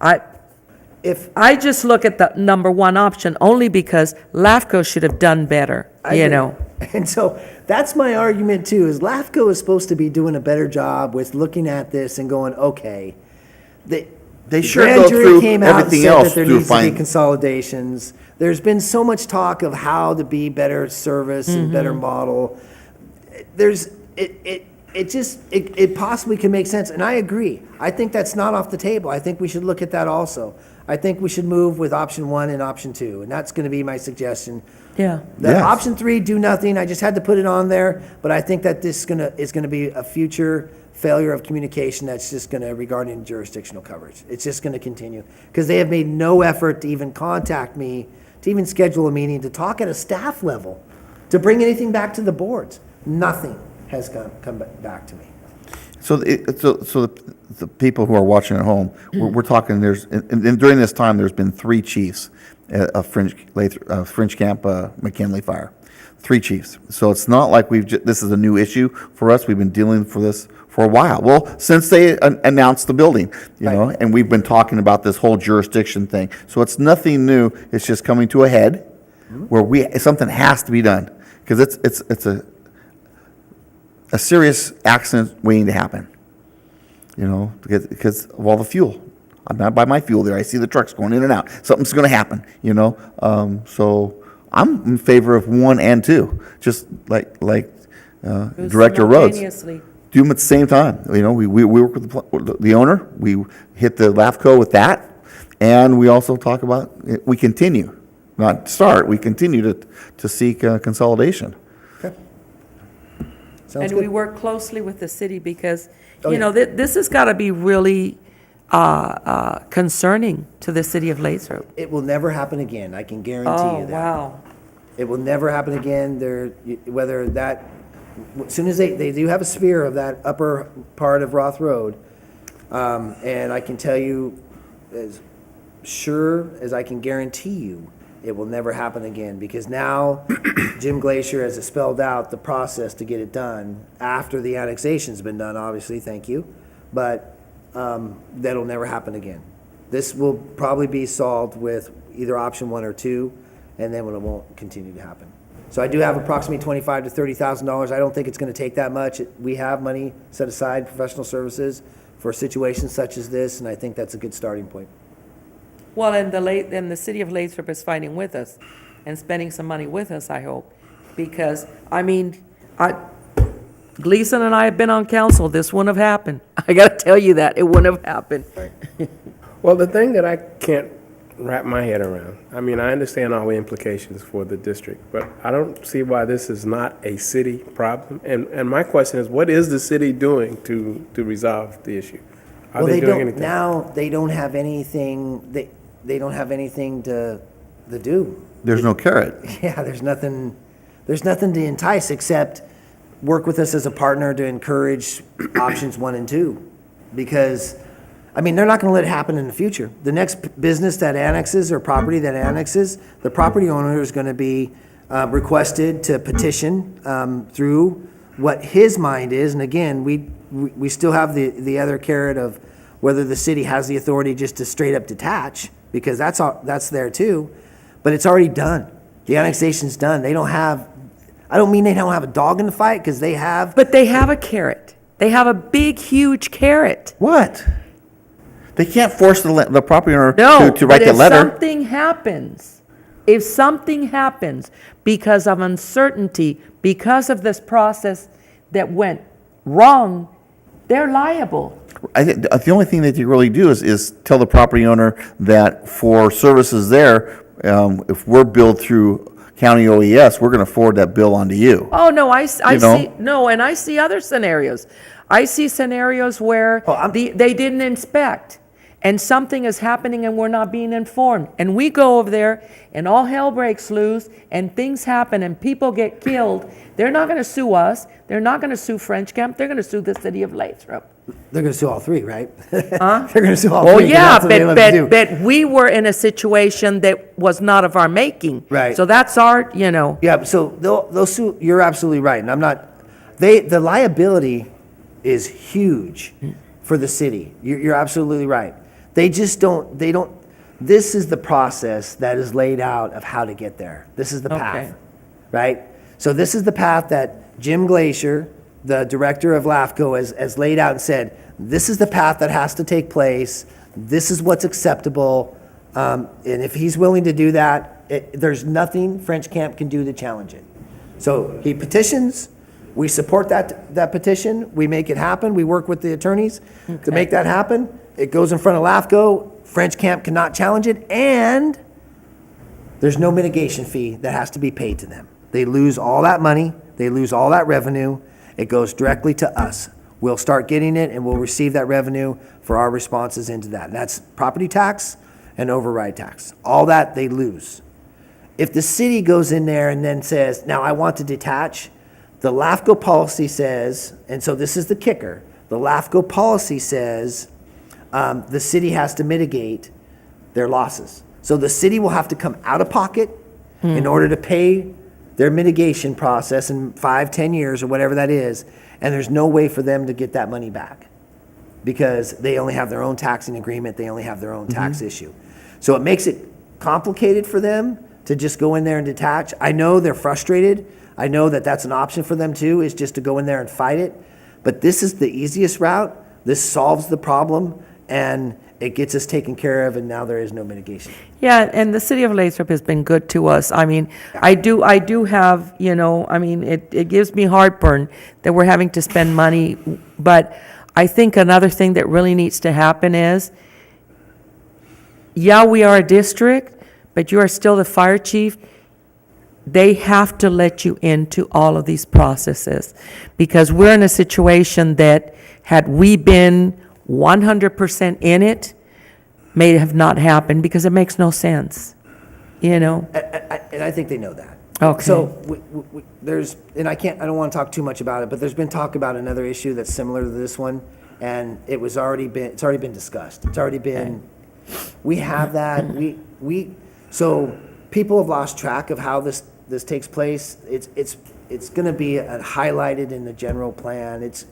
I just look at the number one option only because LAFCO should have done better, I agree. And so that's my argument too, is LAFCO is supposed to be doing a better job with looking at this and going, okay, They sure go through everything else there through needs to be consolidations. There's been so much talk of how to be better service and better model. It possibly can make sense, and I agree. I think that's not off the table. I think we should look at that also. I think we should move with option 1 and option 2, and that's going to be my suggestion. Yeah. Option 3, do nothing. I just had to put it on there, but I think that this is gonna be a future failure of communication that's just gonna, regarding jurisdictional coverage. It's just gonna continue, because they have made no effort to even contact me, to even schedule a meeting, to talk at a staff level, to bring anything back to the boards. Nothing has come back to me. So the people who are watching at home, we're talking, and during this time, there's been 3 chiefs of French Camp McKinley Fire. 3 chiefs. So it's not like this is a new issue for us. We've been dealing for this for a while. Well, since they announced the building, and we've been talking about this whole jurisdiction thing. So it's nothing new. It's just coming to a head where something has to be done, because it's a serious accident waiting to happen. Because of all the fuel. I'm not by my fuel there. I see the trucks going in and out. Something's going to happen. So I'm in favor of 1 and 2, just like Director Rhodes. Do them at the same time. We work with the owner. We hit the LAFCO with that, and we also talk about we continue, not start. We continue to seek consolidation. Okay. Sounds And good. we work closely with the city because, this has got to be really concerning to the city of Lathrop. It will never happen again. I can guarantee you that. Wow. It will never happen again. As soon as they do have a sphere of that upper part of Roth Road, and I can tell you, sure as I can guarantee you, it will never happen again, because now Jim Glacier has spelled out the process to get it done after the annexation's been done, obviously, thank you, but that'll never happen again. This will probably be solved with either option 1 or 2, and then it won't continue to happen. So I do have approximately $25,000 to $30,000. I don't think it's going to take that much. We have money set aside, professional services, for situations such as this, and I think that's a good starting point. Well, and the city of Lathrop is fighting with us and spending some money with us, I hope. Because, I mean, Gleason and I have been on council. This wouldn't have happened. I got to tell you that. It wouldn't have happened. Well, the thing that I can't wrap my head around, I mean, I understand all the implications for the district, but I don't see why this is not a city problem. And my question is, what is the city doing to resolve the issue? Are they doing anything? Now, they don't have anything, they don't have anything to do. There's no carrot. Yeah, there's nothing to entice except work with us as a partner to encourage options 1 and 2. Because, I mean, they're not gonna let it happen in the future. The next business that annexes or property that annexes, the property owner is gonna be requested to petition through what his mind is. And again, we still have the other carrot of whether the city has the authority just to straight up detach, because that's there too. But it's already done. The annexation's done. They don't have, I don't mean they don't have a dog in the fight, because they have. But they have a carrot. They have a big, huge carrot. What? They can't force the property owner No, to write but the if letter. something happens because of uncertainty, because of this process that went wrong, they're liable. I think the only thing that you really do is tell the property owner that for services there, if we're billed through county OES, we're going to forward that bill onto you. Oh, no, I You know? and I see other scenarios. I see scenarios where they didn't inspect, and something is happening and we're not being informed. And we go over there and all hell breaks loose and things happen and people get killed. They're not going to sue us. They're not going to sue French Camp. They're going to sue the city of Lathrop. They're going to sue all 3, right? Huh? They're going to sue all Well, 3. 'cause yeah, that's what they love to do. but we were in a situation that was not of our making. Right. So that's our, you know. Yeah, so they'll sue, you're absolutely right, and I'm not, the liability is huge for the city. You're absolutely right. They don't, this is the process that is laid out of how to get there. This is the path, Okay. right? So this is the path that Jim Glacier, the director of LAFCO, has laid out and said, this is the path that has to take place, this is what's acceptable, and if he's willing to do that, there's nothing French Camp can do to challenge it. So he petitions, we support that petition, we make it happen, we work with the attorneys to make that happen. It goes in front of LAFCO, French Camp cannot challenge it, and there's no mitigation fee that has to be paid to them. They lose all that money, they lose all that revenue, it goes directly to us. We'll start getting it and we'll receive that revenue for our responses into that. And that's property tax and override tax. All that they lose. If the city goes in there and then says, now I want to detach, the LAFCO policy says, and so this is the kicker, the LAFCO policy says the city has to mitigate their losses. So the city will have to come out of pocket in order to pay their mitigation process in 5-10 years or whatever that is, and there's no way for them to get that money back because they only have their own taxing agreement, they only have their own tax issue. So it makes it complicated for them to just go in there and detach. I know they're frustrated. I know that that's an option for them too, is just to go in there and fight it. But this is the easiest route. This solves the problem and it gets us taken care of, and now there is no mitigation. Yeah, and the city of Lathrop has been good to us. I mean, I do have, you know, I mean, it gives me heartburn that we're having to spend money, but I think another thing that really needs to happen is, yeah, we are a district, but you are still the fire chief. They have to let you into all of these processes, because we're in a situation that had we been 100% in it, may have not happened because it makes no sense, you know? And I think they know that. Okay. So there's, and I don't want to talk too much about it, but there's been talk about another issue that's similar to this one, and it's already been discussed. It's already been We have that, so people have lost track of how this takes place. It's gonna be highlighted in the general plan. It's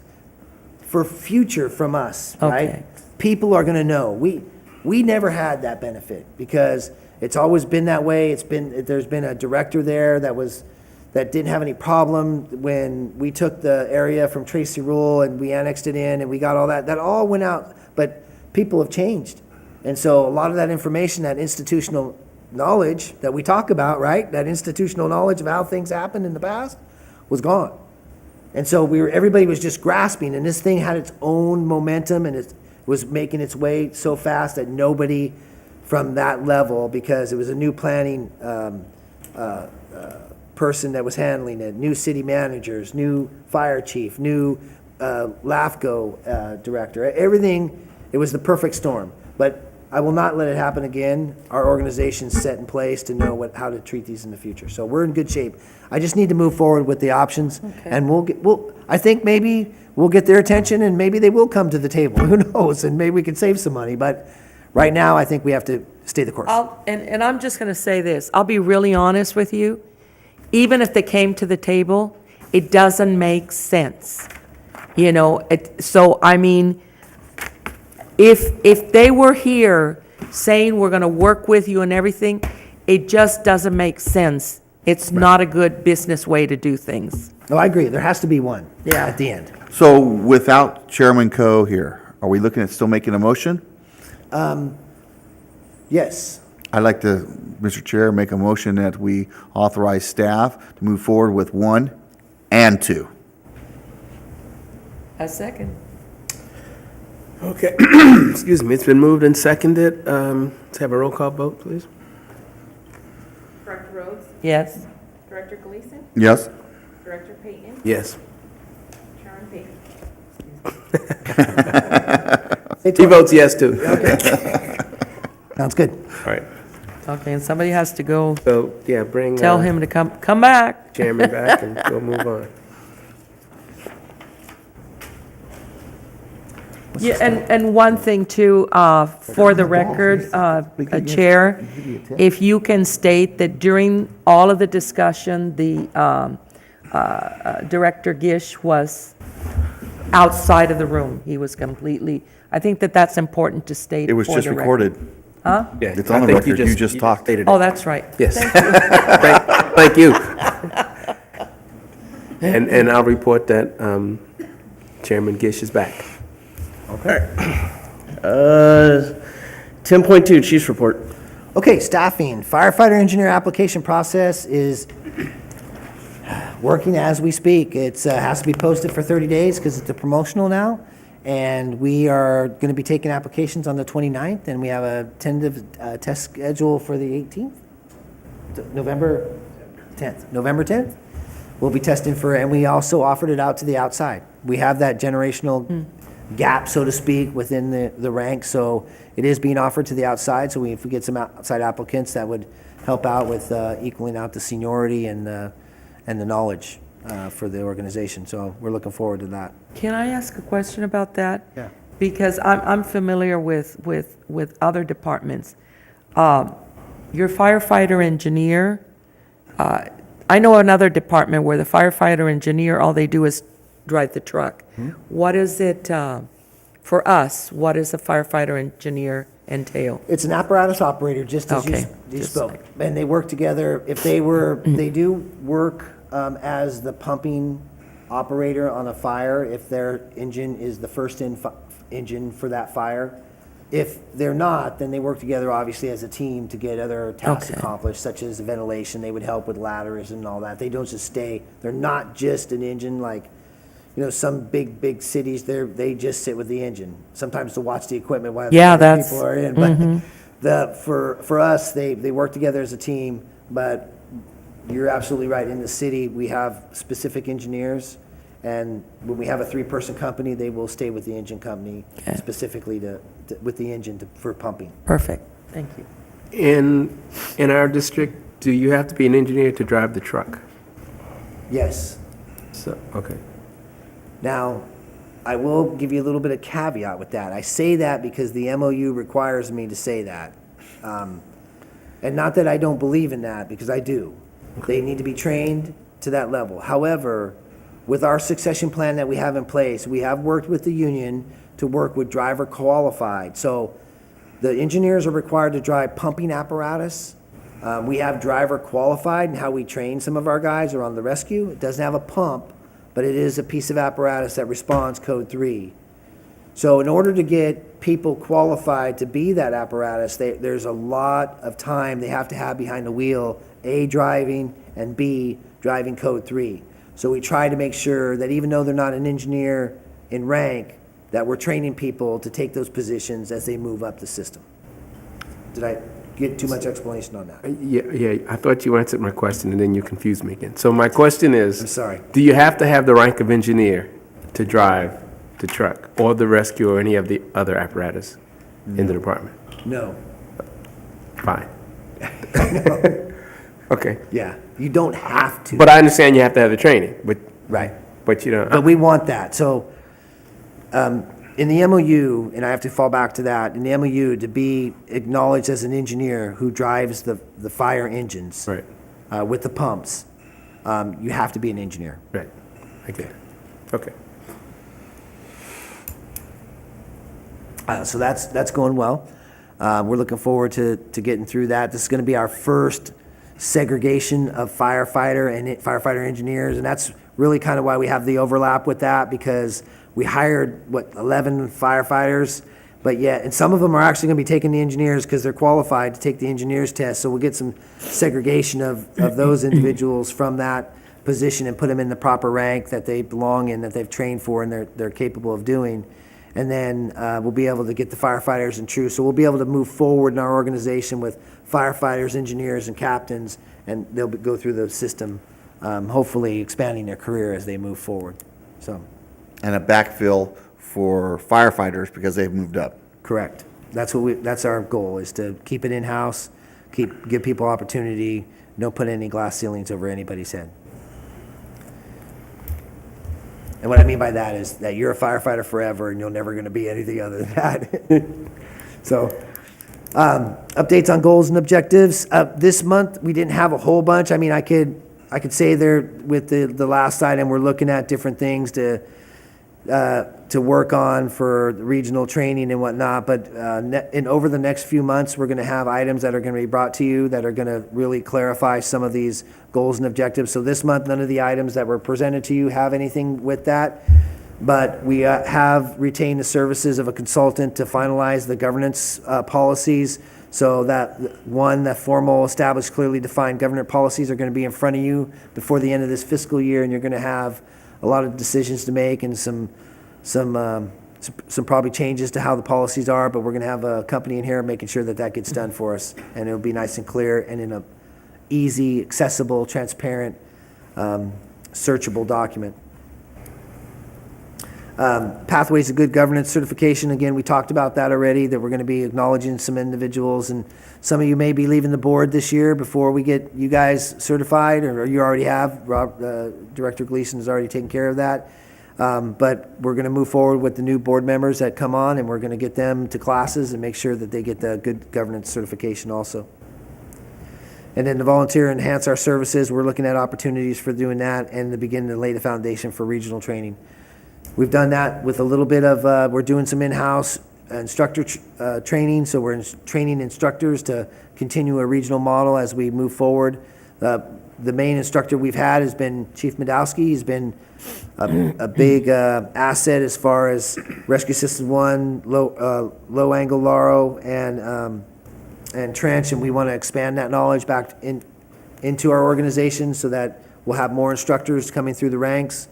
for future from us, right? Okay. People are gonna know. We never had that benefit because it's always been that way. There's been a director there that didn't have any problem when we took the area from Tracy Rule and we annexed it in and we got all that. That all went out, but people have changed. And so a lot of that information, that institutional knowledge that we talk about, right? That institutional knowledge of how things happened in the past was gone. And so everybody was just grasping, and this thing had its own momentum, and it was making its way so fast that nobody from that level, because it was a new planning person that was handling it, new city managers, new fire chief, new LAFCO director, everything, it was the perfect storm. But I will not let it happen again. Our organization's set in place to know how to treat these in the future. So we're in good shape. I just need to move forward with the options, and I think maybe we'll get their attention, and maybe they will come to the table. Who knows? And maybe we can save some money. But right now, I think we have to stay the course. And I'm just going to say this. I'll be really honest with you. Even if they came to the table, it doesn't make sense. You know, so I mean, if they were here saying we're going to work with you and everything, it just doesn't make sense. It's not a good business way to do things. No, I agree. There has to be one Yeah. at the end. So without Chairman Coe here, are we looking at still making a motion? Yes. I'd like to, Mr. Chair, make a motion that we authorize staff to move forward with 1 and 2. A second. Okay, excuse me, it's been moved and seconded. Let's have a roll call vote, please. Director Rhodes? Yes. Director Gleason? Yes? Director Payton? Yes. Chairman Payton? He votes yes, too. Sounds good. All right, Okay, and somebody has to go so, yeah, bring tell him to come back. Chairman back and we'll move on. Yeah, and one thing too, for the record, Chair, if you can state that during all of the discussion, the Director Gish was outside of the room. He was completely, I think that's important to state. It was for just the record. recorded. Huh? Yeah, It's on I the think record. You just talked. stated Oh, it. that's right. Yes. Thank you. And I'll report that Chairman Gish is back. 10.2, Chief's report. Okay, staffing. Firefighter engineer application process is working as we speak. It has to be posted for 30 days because it's a promotional now. And we are going to be taking applications on the 29th, and we have a tentative test schedule for the 18th, November 10th. We'll be testing and we also offered it out to the outside. We have that generational gap, so to speak, within the ranks, so it is being offered to the outside. So if we get some outside applicants, that would help out with equaling out the seniority and the knowledge for the organization. So we're looking forward to that. Can I ask a question about that? Yeah. Because I'm familiar with other departments. Your firefighter engineer, I know another department where the firefighter engineer, all they do is drive the truck. What is it, for us, what does a firefighter engineer entail? It's an apparatus operator, just as Okay, you just spoke. like- And they work together. If they do work as the pumping operator on a fire, if their engine is the first engine for that fire. If they're not, then they work together, obviously, as a team to get other tasks Okay. accomplished, such as ventilation. They would help with ladders and all that. They don't just they're not just an engine like, some big cities, they just sit with the engine, sometimes to watch the equipment while Yeah, other that's- people are in. But for us, they work together as a team, but you're absolutely right. In the city, we have specific engineers, and when we have a 3-person company, they will stay with the engine company specifically with the engine for pumping. Perfect, thank you. In our district, do you have to be an engineer to drive the truck? Yes. So, okay. Now, I will give you a little bit of caveat with that. I say that because the MOU requires me to say that. And not that I don't believe in that, because I do. They need to be trained to that level. However, with our succession plan that we have in place, we have worked with the union to work with driver qualified. So the engineers are required to drive pumping apparatus. We have driver qualified, and how we train some of our guys are on the rescue. It doesn't have a pump, but it is a piece of apparatus that responds code 3. So in order to get people qualified to be that apparatus, there's a lot of time they have to have behind the wheel, A, driving, and B, driving code 3. So we try to make sure that even though they're not an engineer in rank, that we're training people to take those positions as they move up the system. Did I get too much explanation on that? Yeah, I thought you answered my question, and then you confused me again. So my question is... I'm sorry. Do you have to have the rank of engineer to drive the truck or the rescue or any of the other apparatus in the department? No. Fine. Okay. Yeah, you don't have to. But I understand you have to have the training, Right. but you know... But we want that. So in the MOU, and I have to fall back to that, in the MOU, to be acknowledged as an engineer who drives the fire engines Right, with the pumps, you have to be an engineer. right. I get it. Okay. So that's going well. We're looking forward to getting through that. This is going to be our first segregation of firefighter engineers, and that's really kind of why we have the overlap with that, because we hired 11 firefighters, but yet, and some of them are actually going to be taking the engineers because they're qualified to take the engineers test. So we'll get some segregation of those individuals from that position and put them in the proper rank that they belong in, that they've trained for, and they're capable of doing. And then we'll be able to get the firefighters and crews. So we'll be able to move forward in our organization with firefighters, engineers, and captains, and they'll go through the system, hopefully expanding their career as they move forward. So, And a backfill for firefighters because they've moved up. correct. That's our goal, is to keep it in-house, give people opportunity, don't put any glass ceilings over anybody's head. And what I mean by that is that you're a firefighter forever and you're never going to be anything other than that. So, updates on goals and objectives. This month, we didn't have a whole bunch. I mean, I could say there with the last item, we're looking at different things to work on for the regional training and whatnot. But over the next few months, we're going to have items that are going to be brought to you that are going to really clarify some of these goals and objectives. So this month, none of the items that were presented to you have anything with that. But we have retained the services of a consultant to finalize the governance policies. So that formal, established, clearly defined governance policies are going to be in front of you before the end of this fiscal year, and you're going to have a lot of decisions to make and some probably changes to how the policies are, but we're going to have a company in here making sure that gets done for us, and it'll be nice and clear and in a easy, accessible, transparent, searchable document. Pathways to Good Governance certification, again, we talked about that already, that we're going to be acknowledging some individuals, and some of you may be leaving the board this year before we get you guys certified, or you already have. Director Gleason has already taken care of that. But we're going to move forward with the new board members that come on, and we're going to get them to classes and make sure that they get the Good Governance certification also. And then to volunteer and enhance our services, we're looking at opportunities for doing that and to begin to lay the foundation for regional training. We've done that with a little bit of, we're doing some in-house instructor training, so we're training instructors to continue a regional model as we move forward. The main instructor we've had has been Chief Medowski. He's been a big asset as far as Rescue System 1, low angle LARO, and trench, and we want to expand that knowledge back into our organization so that we'll have more instructors coming through the ranks,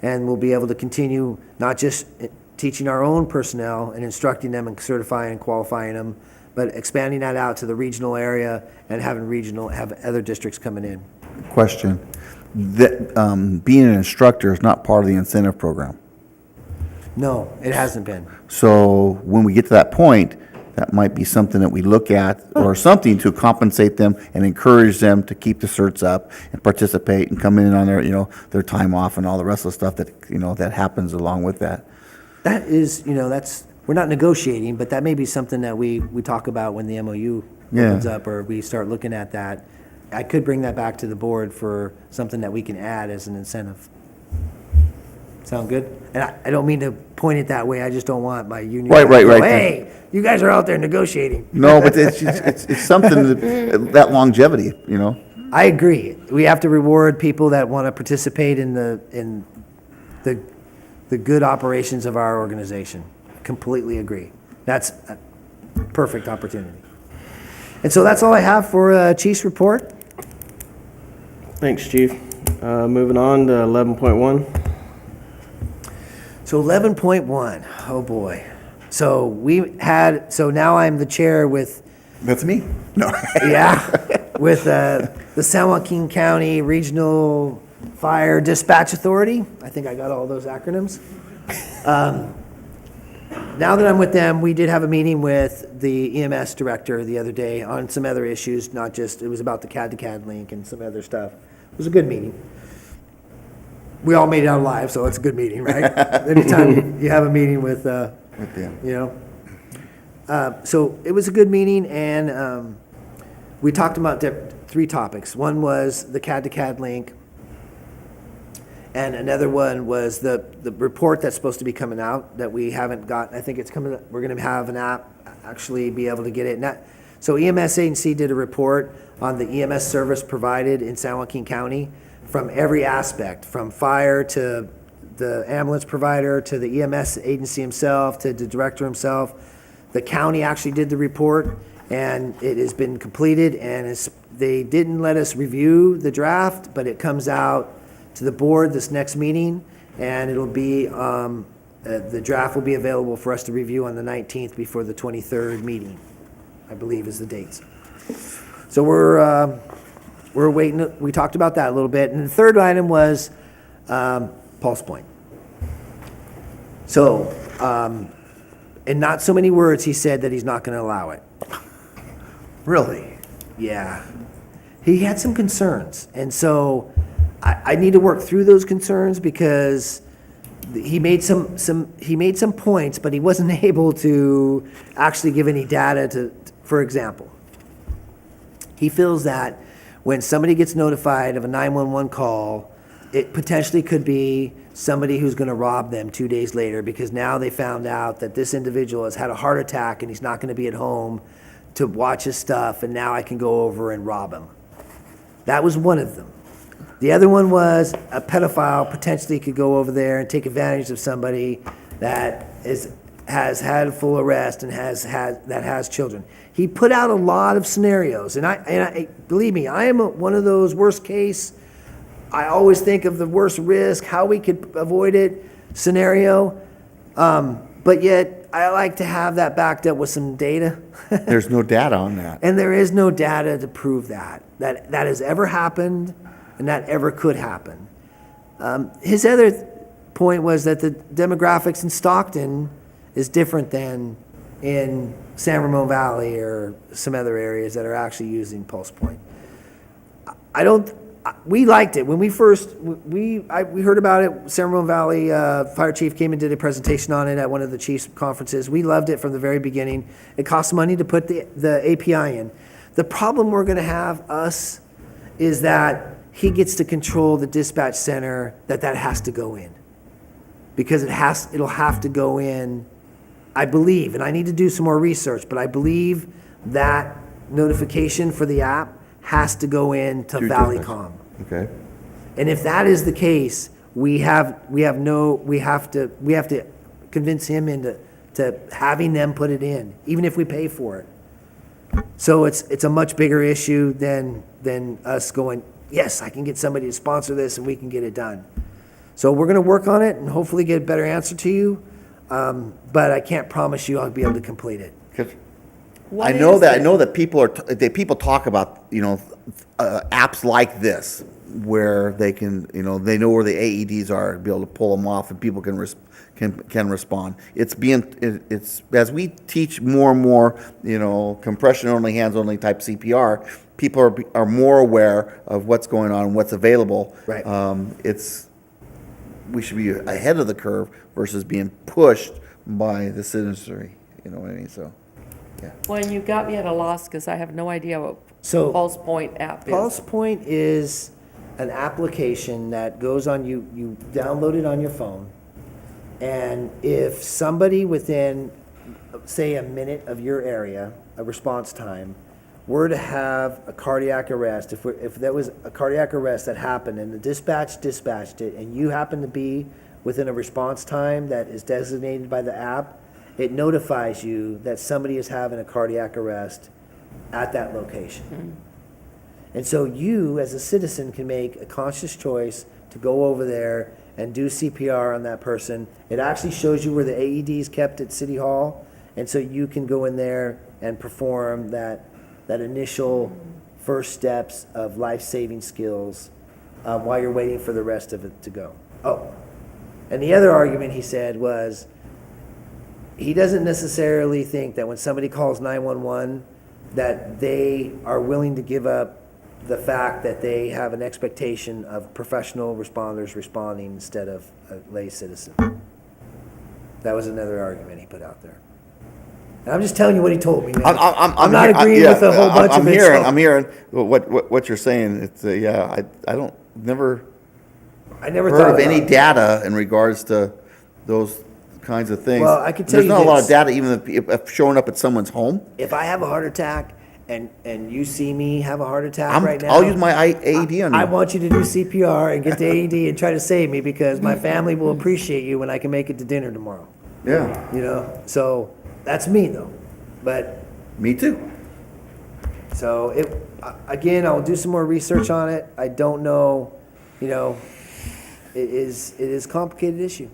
and we'll be able to continue not just teaching our own personnel and instructing them and certifying and qualifying them, but expanding that out to the regional area and have other districts coming in. Question, being an instructor is not part of the incentive program. No, it hasn't been. So when we get to that point, that might be something that we look at, or something to compensate them and encourage them to keep the certs up and participate and come in on their, their time off and all the rest of the stuff that, that happens along with that. that is, we're not negotiating, but that may be something that we talk about when the MOU Yeah. opens up, or we start looking at that. I could bring that back to the board for something that we can add as an incentive. Sound good? And I don't mean to point it that way, I just don't want my union. Right, right, to go, right. Hey, you guys are out there negotiating. No, but it's something that longevity, you know? I agree. We have to reward people that want to participate in the good operations of our organization. Completely agree. That's a perfect opportunity. And so that's all I have for Chief's report. Thanks, Chief. Moving on to 11.1. So 11.1, oh boy. So now I'm the chair with, That's me. No. with the San Joaquin County Regional Fire Dispatch Authority. I think I got all those acronyms. Now that I'm with them, we did have a meeting with the EMS director the other day on some other issues, not just, it was about the CAD-to-CAD link and some other stuff. It was a good meeting. We all made it out alive, so it's a good meeting, right? Anytime you have a meeting with them. So it was a good meeting, and we talked about three topics. One was the CAD-to-CAD link, and another one was the report that's supposed to be coming out that we haven't got. I think it's coming. We're going to have an app actually be able to get it. So EMS agency did a report on the EMS service provided in San Joaquin County from every aspect, from fire to the ambulance provider to the EMS agency himself to the director himself. The county actually did the report, and it has been completed, and they didn't let us review the draft, but it comes out to the board this next meeting, and it'll be, the draft will be available for us to review on the 19th before the 23rd meeting, I believe is the dates. So we're waiting. We talked about that a little bit. And the third item was Pulse Point. So, in not so many words, he said that he's not going to allow it. Really? Yeah. He had some concerns. And so I need to work through those concerns because he made some points, but he wasn't able to actually give any data for example. He feels that when somebody gets notified of a 911 call, it potentially could be somebody who's going to rob them 2 days later because now they found out that this individual has had a heart attack and he's not going to be at home to watch his stuff, and now I can go over and rob him. That was one of them. The other one was a pedophile potentially could go over there and take advantage of somebody that has had full arrest and has children. He put out a lot of scenarios, and I believe me, I am one of those worst case. I always think of the worst risk, how we could avoid it scenario, but yet I like to have that backed up with some data. There's no data on that. And there is no data to prove that has ever happened and that ever could happen. His other point was that the demographics in Stockton is different than in San Ramon Valley or some other areas that are actually using Pulse Point. We liked it. When we heard about it, San Ramon Valley Fire Chief came and did a presentation on it at one of the Chiefs conferences. We loved it from the very beginning. It costs money to put the API in. The problem we're going to have is that he gets to control the dispatch center that has to go in. Because it'll have to go in, I believe, and I need to do some more research, but I believe that notification for the app has to go in to Valleycom. Okay. And if that is the case, we have to convince him into having them put it in, even if we pay for it. So it's a much bigger issue than us going, yes, I can get somebody to sponsor this and we can get it done. So we're going to work on it and hopefully get a better answer to you, but I can't promise you I'll be able to complete it. What I know is that it? people talk about apps like this where they can they know where the AEDs are, be able to pull them off, and people can respond. It's as we teach more and more compression only, hands only type CPR. People are more aware of what's going on, what's available. Right. we should be ahead of the curve versus being pushed by the citizenry, you know what I mean, so, yeah. Well, you got me at a loss because I have no idea what So- Pulse Point app is. Pulse Point is an application that goes on, you download it on your phone. And if somebody within, say, a minute of your area, a response time, were to have a cardiac arrest, if there was a cardiac arrest that happened and the dispatch dispatched it, and you happen to be within a response time that is designated by the app, it notifies you that somebody is having a cardiac arrest at that location. And so you, as a citizen, can make a conscious choice to go over there and do CPR on that person. It actually shows you where the AED is kept at City Hall, and so you can go in there and perform that initial first steps of life-saving skills while you're waiting for the rest of it to go. Oh, and the other argument he said was, he doesn't necessarily think that when somebody calls 911, that they are willing to give up the fact that they have an expectation of professional responders responding instead of a lay citizen. That was another argument he put out there. And I'm just telling you what he told me, man. I'm not agreeing with a whole bunch of it. I'm hearing what you're saying. It's, yeah, I never never heard thought of any about it. data in regards to those kinds of things. Well, I could tell There's you not a lot of this. data even if showing up at someone's home. If I have a heart attack and you see me have a heart attack right now, I'll use my AED on you. I want you to do CPR and get the AED and try to save me, because my family will appreciate you when I can make it to dinner tomorrow. Yeah, You know, so that's me though. But me too. so again, I'll do some more research on it. I don't know, you know, it is a complicated issue.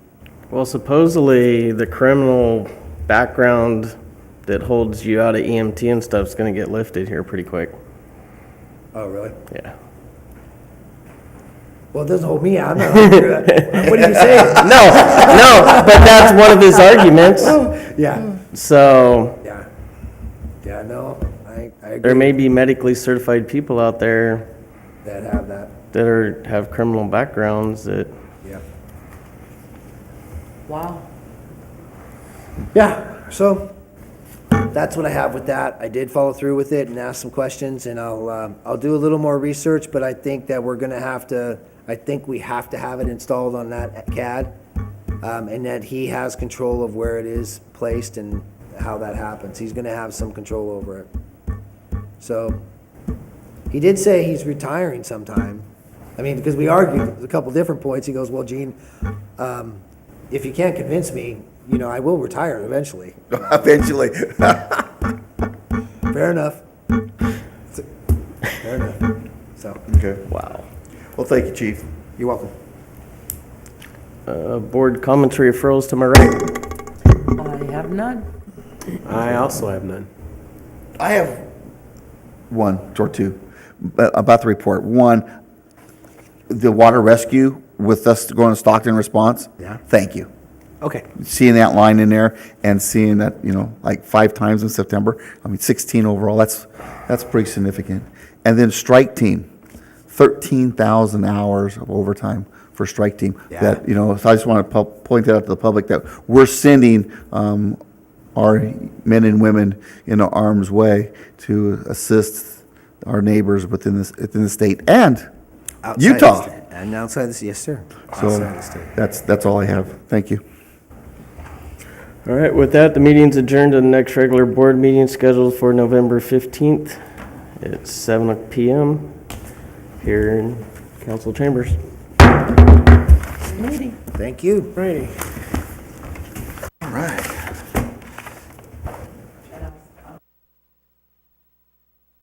Well, supposedly the criminal background that holds you out of EMT and stuff is going to get lifted here pretty quick. Oh, really? Yeah. Well, it doesn't hold me out. I'm not what are you saying? No, but that's one of his arguments. Yeah, So yeah, no, I agree. there may be medically certified people out there That have that, that have criminal backgrounds that, yeah. Wow. Yeah, so that's what I have with that. I did follow through with it and ask some questions, and I'll do a little more research, but I think that we're gonna have to, I think we have to have it installed on that CAD, and that he has control of where it is placed and how that happens. He's gonna have some control over it. So, he did say he's retiring sometime. I mean, because we argued a couple different points. He goes, well, Gene, if you can't convince me, you know, I will retire eventually. Eventually. Fair enough. Fair enough. So, Okay. wow. Well, thank you, Chief. you're welcome. Board commentary referrals to my right. I have none. I also have none. I have one or two about the report. One, the water rescue with us going to Stockton response. Yeah. Thank you. Okay. Seeing that line in there and seeing that, you know, like 5 times in September, I mean, 16 overall, that's pretty significant. And then strike team, 13,000 hours of overtime for strike team. Yeah. That, you know, so I just want to point that out to the public that we're sending our men and women in harm's way to assist our neighbors within the state and Outside Utah. the state. And outside the state, yes, sir. So Outside the state. that's all I have. Thank you. All right, with that, the meeting's adjourned to the next regular board meeting scheduled for November 15th at 7 p.m. here in council chambers. Meeting. Thank you. Righty.